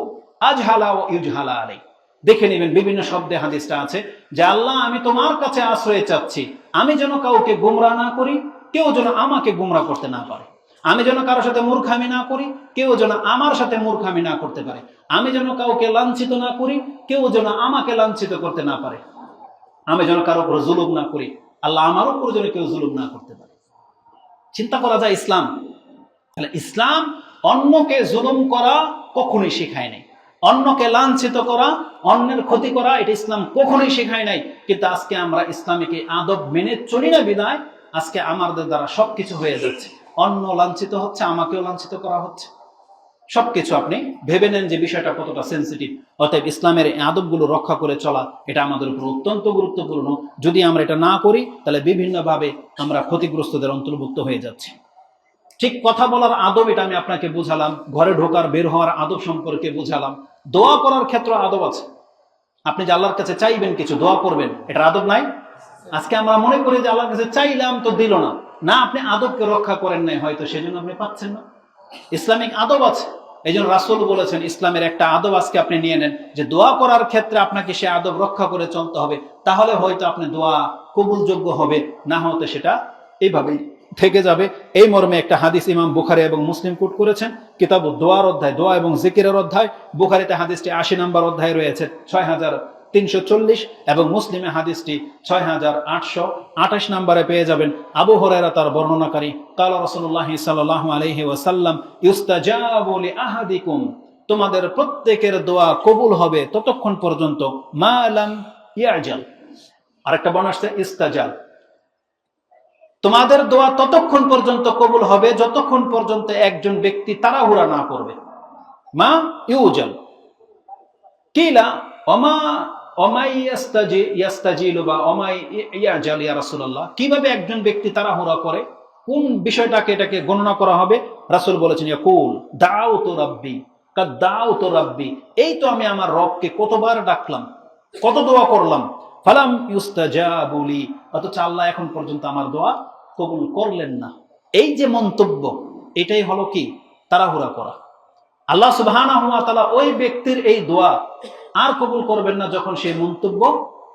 আজহালা ও ইউজহালা আলাই। দেখে নেবেন, বিভিন্ন শব্দে হাদিসটা আছে যে আল্লাহ আমি তোমার কাছে আশ্রয় চাচ্ছি, আমি যেন কাউকে গুমরাহ না করি, কেউ যেন আমাকে গুমরাহ করতে না পারে, আমি যেন কারোর সাথে মূর্খামি না করি, কেউ যেন আমার সাথে মূর্খামি না করতে পারে, আমি যেন কাউকে লাঞ্ছিত না করি, কেউ যেন আমাকে লাঞ্ছিত করতে না পারে, আমি যেন কারোর উপর জুলুম না করি, আল্লাহ আমার উপর যেন কেউ জুলুম না করতে পারে। চিন্তা করা যায় ইসলাম, তাহলে ইসলাম অন্যকে জুলুম করা কখনোই শেখায় নাই, অন্যকে লাঞ্ছিত করা, অন্যের ক্ষতি করা, এটা ইসলাম কখনোই শেখায় নাই। কিন্তু আজকে আমরা ইসলামিক আদব মেনে চলি না বিদায় আজকে আমাদের দ্বারা সবকিছু হয়ে যাচ্ছে, অন্য লাঞ্ছিত হচ্ছে, আমাকেও লাঞ্ছিত করা হচ্ছে। সবকিছু আপনি ভেবে নেন যে বিষয়টা কতটা সেন্সিটিভ। অতএব ইসলামের এই আদবগুলো রক্ষা করে চলা এটা আমাদের উপর অত্যন্ত গুরুত্বপূর্ণ। যদি আমরা এটা না করি তাহলে বিভিন্নভাবে আমরা ক্ষতিগ্রস্তদের অন্তর্ভুক্ত হয়ে যাচ্ছি। ঠিক কথা বলার আদব, এটা আমি আপনাকে বুঝালাম। ঘরে ঢোকার বের হওয়ার আদব সম্পর্কে বুঝালাম। দোয়া করার ক্ষেত্রে আদব আছে। আপনি যে আল্লাহর কাছে চাইবেন কিছু, দোয়া করবেন, এটা আদব নাই? আজকে আমরা মনে করি যে আল্লাহর কাছে চাইলাম তো দিল না। না, আপনি আদবকে রক্ষা করেন নাই হয়তো, সেজন্য আপনি পাচ্ছেন না। ইসলামিক আদব আছে। এই জন্য রাসূল বলেছেন ইসলামের একটা আদব আজকে আপনি নিয়ে নেন, যে দোয়া করার ক্ষেত্রে আপনাকে সে আদব রক্ষা করে চলতে হবে। তাহলে হয়তো আপনি দোয়া কবুলযোগ্য হবে, না হতে সেটা এইভাবেই থেকে যাবে। এই মর্মে একটা হাদিস ইমাম বুখারী এবং মুসলিম কোট করেছেন, কিতাব দোয়ার অধ্যায়, দোয়া এবং জিকিরের অধ্যায়। বুখারীতে হাদিসটি ৮০ নম্বর অধ্যায় রয়েছে ৬৩৪০, এবং মুসলিমে হাদিসটি ৬৮২৮ নম্বরে পেয়ে যাবেন। আবু হুরায়রা তার বর্ণনাকারী, কালা রাসূলুল্লাহ সাল্লাল্লাহু আলাইহি ওয়াসাল্লাম ইউস্তাজাবু লিআহাদিকুম, তোমাদের প্রত্যেকের দোয়া কবুল হবে ততক্ষণ পর্যন্ত, মা লাম ইয়াজাল। আরেকটা বর্ণনা আসছে ইস্তাজাল, তোমাদের দোয়া ততক্ষণ পর্যন্ত কবুল হবে যতক্ষণ পর্যন্ত একজন ব্যক্তি তাড়াহুড়া না করবে। মা ইউজাল কিলা ওমা কিভাবে একজন ব্যক্তি তাড়াহুড়া করে, কোন বিষয়টাকে এটাকে গণনা করা হবে? রাসূল বলেছেন ইয়াকুল দাউতু রাব্বি কাদ দাউতু রাব্বি, এই তো আমি আমার রবকে কতবার ডাকলাম, কত দোয়া করলাম, ফালাম ইউস্তাজাবু লি, অথচ আল্লাহ এখন পর্যন্ত আমার দোয়া কবুল করলেন না। এই যে মন্তব্য, এটাই হলো কি? তাড়াহুড়া করা। আল্লাহ সুবহানাহু ওয়া তাআলা ওই ব্যক্তির এই দোয়া আর কবুল করবেন না যখন সে মন্তব্য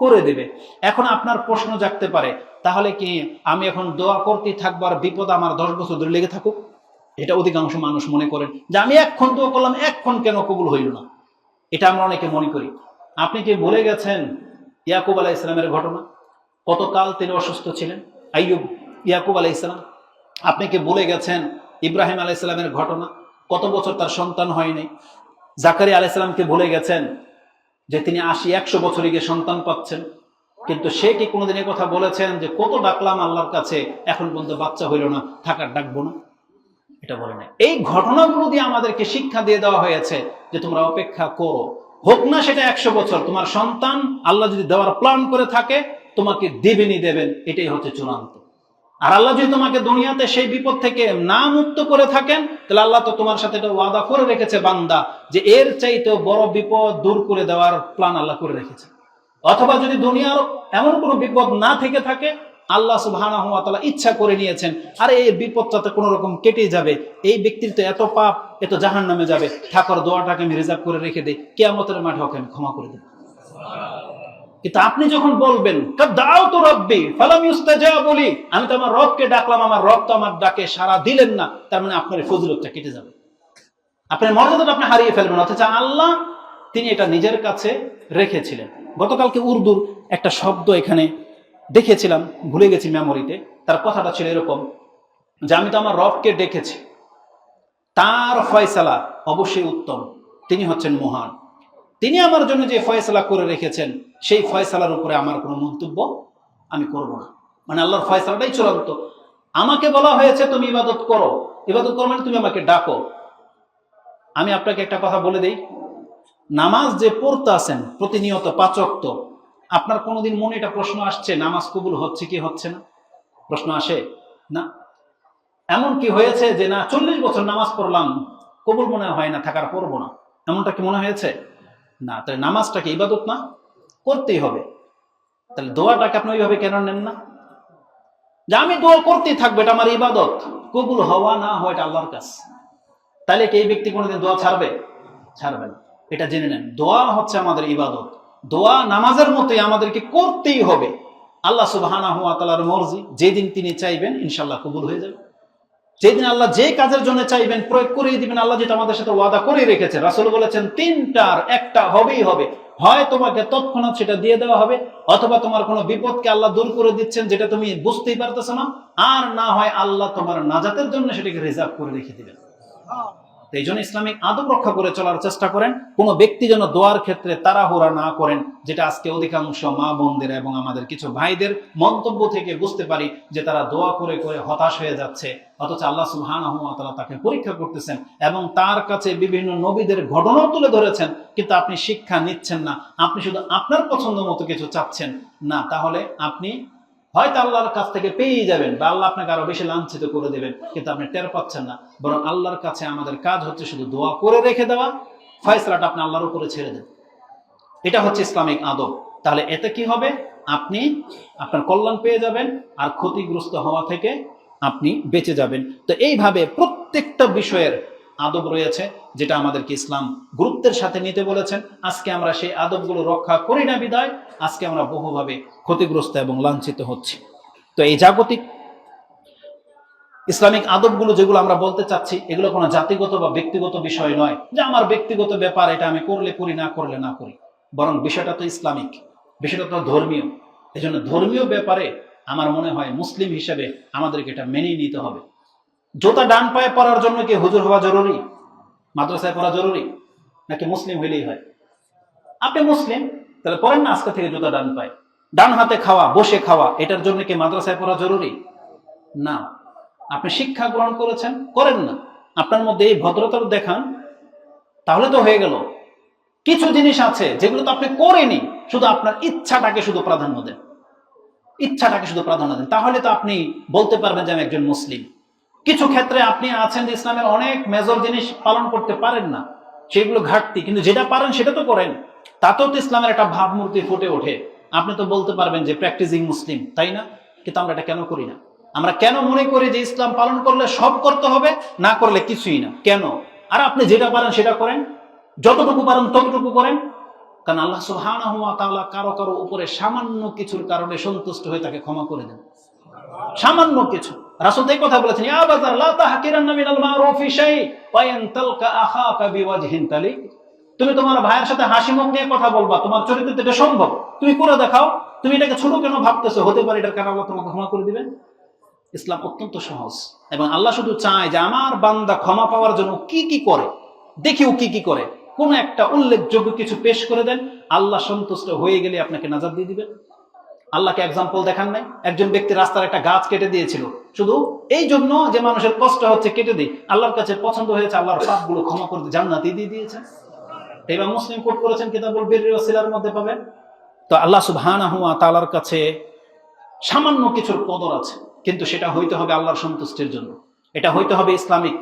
করে দেবে। এখন আপনার প্রশ্ন জাগতে পারে, তাহলে কি আমি এখন দোয়া করতেই থাকবো আর বিপদ আমার 10 বছর ধরে লেগে থাকুক? এটা অধিকাংশ মানুষ মনে করেন যে আমি এক্ষণ দোয়া করলাম, এক্ষণ কেন কবুল হইল না? এটা আমরা অনেকে মনে করি। আপনি কি ভুলে গেছেন ইয়াকুব আলাইহিস সালামের ঘটনা? কতকাল তিনি অসুস্থ ছিলেন? ইয়াকুব আলাইহিস সালাম। আপনি কি ভুলে গেছেন ইব্রাহিম আলাইহিস সালামের ঘটনা? কত বছর তার সন্তান হয়নি? জাকারিয়া আলাইহিস সালামকে ভুলে গেছেন যে তিনি 80-100 বছরে গিয়ে সন্তান পাচ্ছেন? কিন্তু সে কি কোনোদিন কথা বলেছেন যে কত ডাকলাম আল্লাহর কাছে, এখন পর্যন্ত বাচ্চা হইল না, থাকার ডাকবো না? এটা বলে নাই। এই ঘটনাগুলো দিয়ে আমাদেরকে শিক্ষা দিয়ে দেওয়া হয়েছে যে তোমরা অপেক্ষা করো, হোক না সেটা 100 বছর, তোমার সন্তান আল্লাহ যদি দেওয়ার প্ল্যান করে থাকে তোমাকে দেবেনই দেবেন, এটাই হচ্ছে চূড়ান্ত। আর আল্লাহ যদি তোমাকে দুনিয়াতে সেই বিপদ থেকে না মুক্ত করে থাকেন, তাহলে আল্লাহ তো তোমার সাথে এটা ওয়াদা করে রেখেছে বান্দা, যে এর চাইতে বড় বিপদ দূর করে দেওয়ার প্ল্যান আল্লাহ করে রেখেছে। অথবা যদি দুনিয়ার এমন কোনো বিপদ না থেকে থাকে, আল্লাহ সুবহানাহু ওয়া তাআলা ইচ্ছা করে নিয়েছেন আর এই বিপদটাতে কোনো রকম কেটে যাবে, এই ব্যক্তির তো এত পাপ, এত জাহান্নামে যাবে, ঠাকুর দোয়াটাকে আমি রিজার্ভ করে রেখে দেই, কিয়ামতের মাঠে ওকে আমি ক্ষমা করে দেব। কিন্তু আপনি যখন বলবেন দাউতু রাব্বি ফালাম ইউস্তাজাবু লি, আমি তো আমার রবকে ডাকলাম, আমার রব তো আমার ডাকে সাড়া দিলেন না, তার মানে আপনার ফজিলতটা কেটে যাবে, আপনার মর্যাদাটা আপনি হারিয়ে ফেলবেন। অথচ আল্লাহ তিনি এটা নিজের কাছে রেখেছিলেন। গতকালকে উর্দুর একটা শব্দ এখানে দেখেছিলাম, ভুলে গেছি মেমোরিতে। তার কথাটা ছিল এরকম যে আমি তো আমার রবকে ডেকেছি, তার ফয়সালা অবশ্যই উত্তম, তিনি হচ্ছেন মহান, তিনি আমার জন্য যে ফয়সালা করে রেখেছেন সেই ফয়সালার উপরে আমার কোনো মন্তব্য আমি করব না। মানে আল্লাহর ফয়সালাটাই চূড়ান্ত। আমাকে বলা হয়েছে তুমি ইবাদত করো, ইবাদত করো মানে তুমি আমাকে ডাকো। আমি আপনাকে একটা কথা বলে দেই, নামাজ যে পড়তে আছেন প্রতিনিয়ত 5 ওয়াক্ত, আপনার কোনোদিন মনে এটা প্রশ্ন আসছে নামাজ কবুল হচ্ছে কি হচ্ছে না? প্রশ্ন আসে না? এমন কি হয়েছে যে না 40 বছর নামাজ পড়লাম, কবুল মনে হয় না, থাকার পড়বো না, এমনটা কি মনে হয়েছে? না। তাহলে নামাজটাকে ইবাদত না? করতেই হবে। তাহলে দোয়াটাকে আপনি ওইভাবে কেন নেন না যে আমি দোয়া করতেই থাকবো, এটা আমার ইবাদত, কবুল হওয়া না হয় এটা আল্লাহর কাছে? তাহলে কি এই ব্যক্তি কোনোদিন দোয়া ছাড়বে? ছাড়বে না। এটা জেনে নেন, দোয়া হচ্ছে আমাদের ইবাদত। দোয়া নামাজের মতোই আমাদেরকে করতেই হবে। আল্লাহ সুবহানাহু ওয়া তাআলার মর্জি, যেদিন তিনি চাইবেন ইনশাআল্লাহ কবুল হয়ে যাবে। যেদিন আল্লাহ যে কাজের জন্য চাইবেন প্রয়োগ করিয়ে দিবেন। আল্লাহ যেটা আমাদের সাথে ওয়াদা করে রেখেছে, রাসূল বলেছেন 3টার একটা হবেই হবে, হয় তোমাকে তৎক্ষণাৎ সেটা দিয়ে দেওয়া হবে, অথবা তোমার কোনো বিপদকে আল্লাহ দূর করে দিচ্ছেন যেটা তুমি বুঝতেই পারতেছ না, আর না হয় আল্লাহ তোমার নাজাতের জন্য সেটাকে রিজার্ভ করে রেখে দিবেন। তো এই জন্য ইসলামিক আদব রক্ষা করে চলার চেষ্টা করেন। কোনো ব্যক্তি যেন দোয়ার ক্ষেত্রে তাড়াহুড়া না করেন, যেটা আজকে অধিকাংশ মা বোনদের এবং আমাদের কিছু ভাইদের মন্তব্য থেকে বুঝতে পারি যে তারা দোয়া করে করে হতাশ হয়ে যাচ্ছে, অথচ আল্লাহ সুবহানাহু ওয়া তাআলা তাকে পরীক্ষা করতেছেন এবং তার কাছে বিভিন্ন নবীদের ঘটনাও তুলে ধরেছেন, কিন্তু আপনি শিক্ষা নিচ্ছেন না, আপনি শুধু আপনার পছন্দ মতো কিছু চাচ্ছেন না, তাহলে আপনি হয়তো আল্লাহর কাছ থেকে পেয়ে যাবেন বা আল্লাহ আপনাকে আরো বেশি লাঞ্ছিত করে দেবেন, কিন্তু আপনি টের পাচ্ছেন না। বরং আল্লাহর কাছে আমাদের কাজ হচ্ছে শুধু দোয়া করে রেখে দেওয়া, ফয়সালাটা আপনি আল্লাহর উপরে ছেড়ে দেন। এটা হচ্ছে ইসলামিক আদব। তাহলে এতে কি হবে? আপনি আপনার কল্যাণ পেয়ে যাবেন আর ক্ষতিগ্রস্ত হওয়া থেকে আপনি বেঁচে যাবেন। তো এইভাবে প্রত্যেকটা বিষয়ের আদব রয়েছে, যেটা আমাদেরকে ইসলাম গুরুত্বের সাথে নিতে বলেছেন। আজকে আমরা সেই আদবগুলো রক্ষা করি না বিদায় আজকে আমরা বহুভাবে ক্ষতিগ্রস্ত এবং লাঞ্ছিত হচ্ছি। তো এই জাগতিক ইসলামিক আদবগুলো যেগুলো আমরা বলতে চাচ্ছি, এগুলো কোনো জাতিগত বা ব্যক্তিগত বিষয় নয় যে আমার ব্যক্তিগত ব্যাপার, এটা আমি করলে করি, না করলে না করি, বরং বিষয়টা তো ইসলামিক, বিষয়টা তো ধর্মীয়। এই জন্য ধর্মীয় ব্যাপারে আমার মনে হয় মুসলিম হিসেবে আমাদেরকে এটা মেনেই নিতে হবে। জুতা ডান পায়ে পরার জন্য কি হুজুর হওয়া জরুরি, মাদ্রাসায় পড়া জরুরি, নাকি মুসলিম হইলেই হয়? আপনি মুসলিম, তাহলে পড়েন না আজকে থেকে জুতা ডান পায়ে। ডান হাতে খাওয়া, বসে খাওয়া, এটার জন্য কি মাদ্রাসায় পড়া জরুরি? না। আপনি শিক্ষা গ্রহণ করেছেন, করেন না, আপনার মধ্যে এই ভদ্রতা দেখান, তাহলে তো হয়ে গেল। কিছু জিনিস আছে যেগুলো তো আপনি করেনি, শুধু আপনার ইচ্ছাটাকে শুধু প্রাধান্য দেন, ইচ্ছাটাকে শুধু প্রাধান্য দেন, তাহলে তো আপনি বলতে পারবেন যে আমি একজন মুসলিম। কিছু ক্ষেত্রে আপনি আছেন যে ইসলামের অনেক মেজর জিনিস পালন করতে পারেন না, সেগুলো ঘাটতি, কিন্তু যেটা পারেন সেটা তো করেন, তাতেও তো ইসলামের একটা ভাবমূর্তি ফুটে ওঠে। আপনি তো বলতে পারবেন যে প্র্যাকটিসিং মুসলিম, তাই না? কিন্তু আমরা এটা কেন করি না? আমরা কেন মনে করি যে ইসলাম পালন করলে সব করতে হবে, না করলে কিছুই না? কেন? আর আপনি যেটা পারেন সেটা করেন, যতটুকু পারেন ততটুকু করেন। কারণ আল্লাহ সুবহানাহু ওয়া তাআলা কারো কারো উপরে সামান্য কিছুর কারণে সন্তুষ্ট হয়ে তাকে ক্ষমা করে দেন। সামান্য কিছু। রাসূল এই কথা বলেছেন, ইয়া বাযার লা তাহকিরান্না মিনাল মারুফি শাই ওয়া ইন তালকা আখাকা বিওয়াজহিন তালিক। তুমি তোমার ভাইয়ের সাথে হাসি মুখ নিয়ে কথা বলবা, তোমার চরিত্রে এটা সম্ভব, তুমি করে দেখাও। তুমি এটাকে ছোট কেন ভাবতেছো? হতে পারে এটার কারণে আল্লাহ তোমাকে ক্ষমা করে দিবেন। ইসলাম অত্যন্ত সহজ, এবং আল্লাহ শুধু চায় যে আমার বান্দা ক্ষমা পাওয়ার জন্য কি কি করে, দেখি ও কি কি করে। কোন একটা উল্লেখযোগ্য কিছু পেশ করে দেন, আল্লাহ সন্তুষ্ট হয়ে গেলে আপনাকে নাজাত দিয়ে দিবেন। আল্লাহকে এক্সাম্পল দেখান নাই? একজন ব্যক্তি রাস্তার একটা গাছ কেটে দিয়েছিল শুধু এই জন্য যে মানুষের কষ্ট হচ্ছে, কেটে দিই, আল্লাহর কাছে পছন্দ হয়েছে, আল্লাহর পাপগুলো ক্ষমা করে জান্নাতি দিয়ে দিয়েছেন। এবার মুসলিম কোট করেছেন কিতাবুল বিররি ওয়াস সিলার মধ্যে পাবেন। তো আল্লাহ সুবহানাহু ওয়া তাআলার কাছে সামান্য কিছুর কদর আছে, কিন্তু সেটা হইতে হবে আল্লাহর সন্তুষ্টির জন্য, এটা হইতে হবে ইসলামিক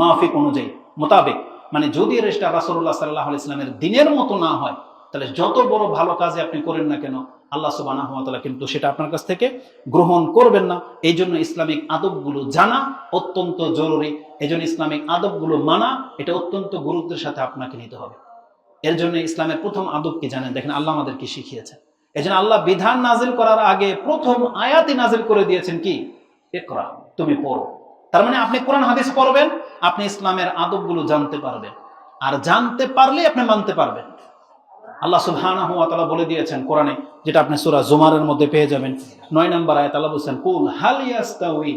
মাফিক অনুযায়ী মোতাবেক। মানে যদি এটা রাসূলুল্লাহ সাল্লাল্লাহু আলাইহি ওয়াসাল্লামের দ্বীনের মতো না হয়, তাহলে যত বড় ভালো কাজে আপনি করেন না কেন, আল্লাহ সুবহানাহু ওয়া তাআলা কিন্তু সেটা আপনার কাছ থেকে গ্রহণ করবেন না। এই জন্য ইসলামিক আদবগুলো জানা অত্যন্ত জরুরি। এই জন্য ইসলামিক আদবগুলো মানা, এটা অত্যন্ত গুরুত্বের সাথে আপনাকে নিতে হবে। এর জন্য ইসলামের প্রথম আদব কি জানেন? দেখেন আল্লাহ আমাদেরকে শিখিয়েছেন। এই জন্য আল্লাহ বিধান নাজিল করার আগে প্রথম আয়াতই নাজিল করে দিয়েছেন কি? ইকরা, তুমি পড়ো। তার মানে আপনি কোরআন হাদিস পড়বেন, আপনি ইসলামের আদবগুলো জানতে পারবেন, আর জানতে পারলে আপনি মানতে পারবেন। আল্লাহ সুবহানাহু ওয়া তাআলা বলে দিয়েছেন কোরআনে, যেটা আপনি সূরা জুমারের মধ্যে পেয়ে যাবেন, 9 নম্বর আয়াত। আল্লাহ বলেছেন, কুল হাল ইয়াস্তাউই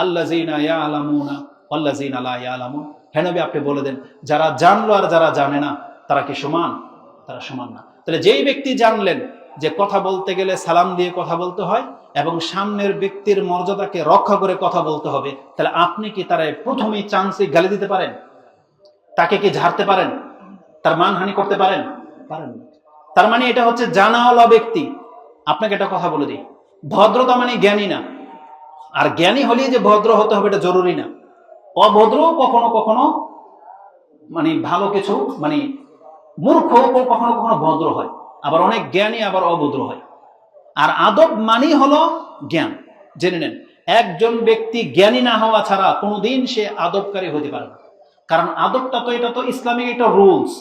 আল্লাযিনা ইয়ালামুনা ওয়াল্লাযিনা লা ইয়ালামুন। হে নবী, আপনি বলে দেন, যারা জানলো আর যারা জানে না, তারা কি সমান? তারা সমান না। তাহলে যেই ব্যক্তি জানলেন যে কথা বলতে গেলে সালাম দিয়ে কথা বলতে হয় এবং সামনের ব্যক্তির মর্যাদাকে রক্ষা করে কথা বলতে হবে, তাহলে আপনি কি তার প্রথমেই চান্সে গালি দিতে পারেন? তাকে কি ঝাড়তে পারেন? তার মানহানি করতে পারেন? পারেন না। তার মানে এটা হচ্ছে জানাওয়ালা ব্যক্তি। আপনাকে একটা কথা বলে দিই, ভদ্রতা মানে জ্ঞানী না। আর জ্ঞানী হলেই যে ভদ্র হতে হবে এটা জরুরি না। অভদ্র কখনো কখনো মানে ভালো কিছু, মানে মূর্খ কখনো কখনো ভদ্র হয়, আবার অনেক জ্ঞানী আবার অভদ্র হয়। আর আদব মানি হলো জ্ঞান। জেনে নেন, একজন ব্যক্তি জ্ঞানী না হওয়া ছাড়া কোনোদিন সে আদবকারী হতে পারে না। কারণ আদবটা তো, এটা তো ইসলামিক একটা রুলস,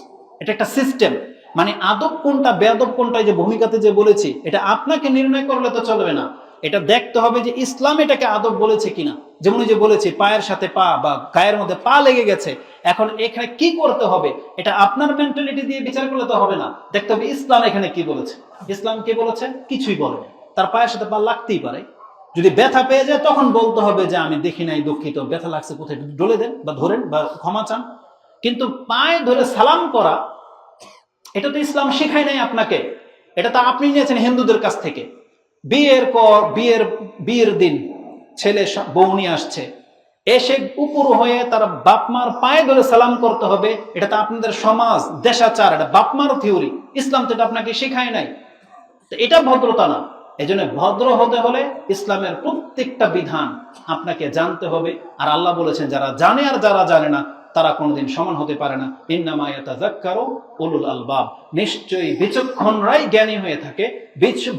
এটা একটা সিস্টেম। মানে আদব কোনটা বেয়াদব কোনটা, যে ভূমিকাতে যে বলেছি, এটা আপনাকে নির্ণয় করলে তো চলবে না। এটা দেখতে হবে যে ইসলাম এটাকে আদব বলেছে কিনা। যেমন যে বলেছি পায়ের সাথে পা বা গায়ের মধ্যে পা লেগে গেছে, এখন এখানে কি করতে হবে, এটা আপনার মেন্টালিটি দিয়ে বিচার করলে তো হবে না। দেখতে হবে ইসলাম এখানে কি বলেছে। ইসলাম কি বলেছে? কিছুই বলে না। তার পায়ের সাথে পা লাগতেই পারে, যদি ব্যথা পেয়ে যায় তখন বলতে হবে যে আমি দেখি নাই, দুঃখিত, ব্যথা লাগছে কোথায়, ডলে দেন বা ধরেন বা ক্ষমা চান। কিন্তু পায়ে ধরে সালাম করা, এটা তো ইসলাম শেখায় নাই আপনাকে, এটা তো আপনি নিয়েছেন হিন্দুদের কাছ থেকে। বিয়ের দিন ছেলে বউ নিয়ে আসছে, এসে উপর হয়ে তার বাপমার পায়ে ধরে সালাম করতে হবে, এটা তো আপনাদের সমাজ দেশাচার, এটা বাপমার থিওরি। ইসলাম তো এটা আপনাকে শেখায় নাই। এটা ভদ্রতা না। এই জন্য ভদ্র হতে হলে ইসলামের প্রত্যেকটা বিধান আপনাকে জানতে হবে। আর আল্লাহ বলেছেন যারা জানে আর যারা জানে না তারা কোনোদিন সমান হতে পারে না। ইন্নামা ইয়াতাযাক্কারু উলুল আলবাব, নিশ্চয়ই বিচক্ষণরাই জ্ঞানী হয়ে থাকে,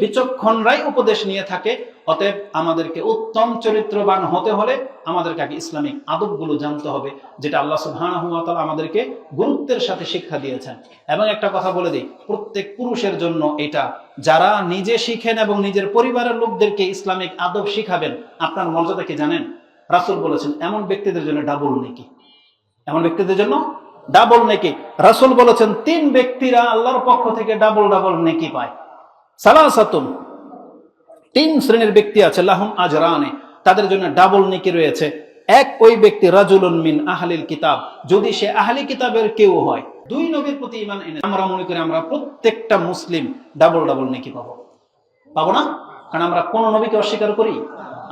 বিচক্ষণরাই উপদেশ নিয়ে থাকে। অতএব আমাদেরকে উত্তম চরিত্রবান হতে হলে আমাদেরকে আগে ইসলামিক আদবগুলো জানতে হবে, যেটা আল্লাহ সুবহানাহু ওয়া তাআলা আমাদেরকে গুরুত্বের সাথে শিক্ষা দিয়েছেন। এবং একটা কথা বলে দিই, প্রত্যেক পুরুষের জন্য এটা, যারা নিজে শিখেন এবং নিজের পরিবারের লোকদেরকে ইসলামিক আদব শিখাবেন, আপনার মর্যাদা কি জানেন? রাসূল বলেছেন এমন ব্যক্তিদের জন্য ডাবল নেকি, এমন ব্যক্তিদের জন্য ডাবল নেকি। রাসূল বলেছেন 3 ব্যক্তিরা আল্লাহর পক্ষ থেকে ডাবল ডাবল নেকি পায়। সালাসাতুন, 3 শ্রেণীর ব্যক্তি আছে, লাহুম আজরানে, তাদের জন্য ডাবল নেকি রয়েছে। এক, ওই ব্যক্তি রাজুলুন মিন আহলিল কিতাব, যদি সে আহলি কিতাবের কেউ হয়। 2 নবীর প্রতি ঈমান এনে আমরা মনে করি আমরা প্রত্যেকটা মুসলিম ডাবল ডাবল নেকি পাবো না? কারণ আমরা কোন নবীকে অস্বীকার করি?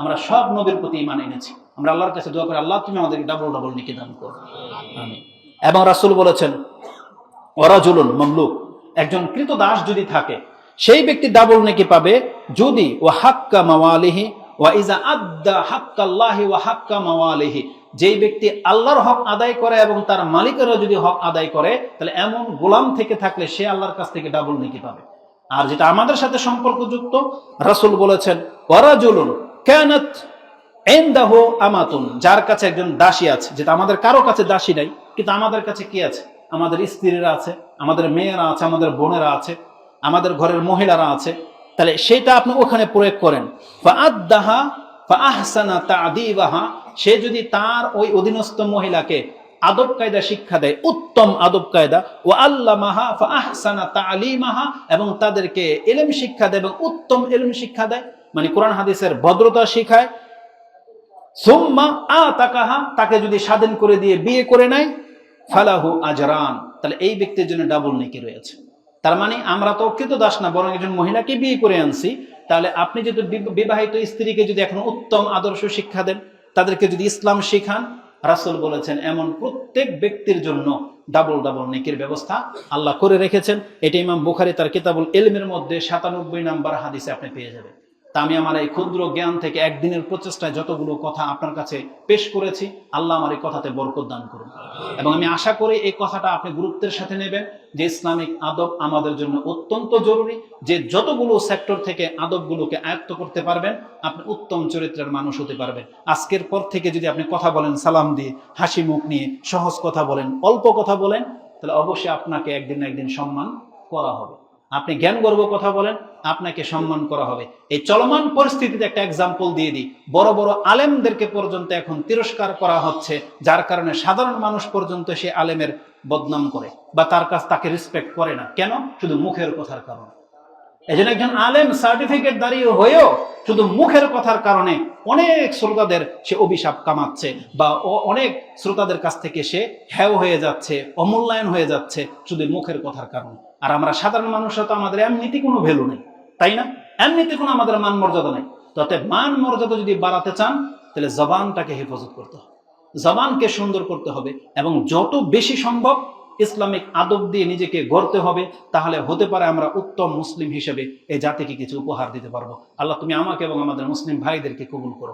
আমরা সব নবীর প্রতি ঈমান এনেছি। আমরা আল্লাহর কাছে দোয়া করি, আল্লাহ তুমি আমাদেরকে ডাবল ডাবল নেকি দান করো, আমিন। এবং রাসূল বলেছেন ওয়ারাজুলুন মামলুক, একজন কৃতদাস যদি থাকে সেই ব্যক্তি ডাবল নেকি পাবে যদি ওয়া হাক্কা মাওয়ালিহি ওয়া ইজা আদ্দা হাক্কাল্লাহি ওয়া হাক্কা মাওয়ালিহি, যেই ব্যক্তি আল্লাহর হক আদায় করে এবং তার মালিকেরও যদি হক আদায় করে, তাহলে এমন গোলাম থেকে থাকলে সে আল্লাহর কাছ থেকে ডাবল নেকি পাবে। আর যেটা আমাদের সাথে সম্পর্কযুক্ত, রাসূল বলেছেন ওয়ারাজুলুন কানাত ইনদাহু আমাতুন, যার কাছে একজন দাসী আছে, যেটা আমাদের কারো কাছে দাসী নাই, কিন্তু আমাদের কাছে কি আছে? আমাদের স্ত্রীরা আছে, আমাদের মেয়েরা আছে, আমাদের বোনেরা আছে, আমাদের ঘরের মহিলারা আছে। তাহলে সেটা আপনি ওখানে প্রয়োগ করেন। ফাআদ্দাহা ফাআহসানা তা'দীবাহা, সে যদি তার ওই অধীনস্থ মহিলাকে আদব কায়দা শিক্ষা দেয়, উত্তম আদব কায়দা, ওয়া আল্লামাহা ফাআহসানা তা'লিমাহা, এবং তাদেরকে ইলম শিক্ষা দেয় এবং উত্তম ইলম শিক্ষা দেয়, মানে কোরআন হাদিসের ভদ্রতা শিখায়। সুম্মা আতাকাহা, তাকে যদি স্বাধীন করে দিয়ে বিয়ে করে নেয়, ফালাহু আজরান, তাহলে এই ব্যক্তির জন্য ডাবল নেকি রয়েছে। তার মানে আমরা তো কৃতদাস না, বরং একজন মহিলাকে বিয়ে করে আনছি। তাহলে আপনি যদি বিবাহিত স্ত্রীকে যদি এখন উত্তম আদর্শ শিক্ষা দেন, তাদেরকে যদি ইসলাম শিখান, রাসূল বলেছেন এমন প্রত্যেক ব্যক্তির জন্য ডাবল ডাবল নেকির ব্যবস্থা আল্লাহ করে রেখেছেন। এটা ইমাম বুখারী তার কিতাবুল ইলমের মধ্যে 97 নম্বর হাদিসে আপনি পেয়ে যাবেন। তা আমি আমার এই ক্ষুদ্র জ্ঞান থেকে একদিনের প্রচেষ্টায় যতগুলো কথা আপনার কাছে পেশ করেছি, আল্লাহ আমার এই কথাতে বরকত দান করুন। এবং আমি আশা করি এই কথাটা আপনি গুরুত্বের সাথে নেবেন, যে ইসলামিক আদব আমাদের জন্য অত্যন্ত জরুরি। যে যতগুলো সেক্টর থেকে আদবগুলোকে আয়ত্ত করতে পারবেন, আপনি উত্তম চরিত্রের মানুষ হতে পারবেন। আজকের পর থেকে যদি আপনি কথা বলেন সালাম দিয়ে, হাসি মুখ নিয়ে, সহজ কথা বলেন, অল্প কথা বলেন, তাহলে অবশ্যই আপনাকে একদিন না একদিন সম্মান করা হবে। আপনি জ্ঞান গর্ব কথা বলেন, আপনাকে সম্মান করা হবে। এই চলমান পরিস্থিতিতে একটা এক্সাম্পল দিয়ে দিই, বড় বড় আলেমদেরকে পর্যন্ত এখন তিরস্কার করা হচ্ছে, যার কারণে সাধারণ মানুষ পর্যন্ত সে আলেমের বদনাম করে বা তাকে রেসপেক্ট করে না। কেন? শুধু মুখের কথার কারণে। এই জন্য একজন আলেম সার্টিফিকেট দাঁড়িয়ে হয়েও শুধু মুখের কথার কারণে অনেক শ্রোতাদের সে অভিশাপ কামাচ্ছে, বা অনেক শ্রোতাদের কাছ থেকে সে হেয় হয়ে যাচ্ছে, অমূল্যায়ন হয়ে যাচ্ছে শুধু মুখের কথার কারণে। আর আমরা সাধারণ মানুষরা তো আমাদের এমনিতে কোনো ভ্যালু নেই, তাই না? এমনিতে কোনো আমাদের মান মর্যাদা নেই। তবে মান মর্যাদা যদি বাড়াতে চান, তাহলে জবানটাকে হেফাজত করতে হবে, জবানকে সুন্দর করতে হবে, এবং যত বেশি সম্ভব ইসলামিক আদব দিয়ে নিজেকে গড়তে হবে। তাহলে হতে পারে আমরা উত্তম মুসলিম হিসেবে এই জাতিকে কিছু উপহার দিতে পারবো। আল্লাহ তুমি আমাকে এবং আমাদের মুসলিম ভাইদেরকে কবুল করো।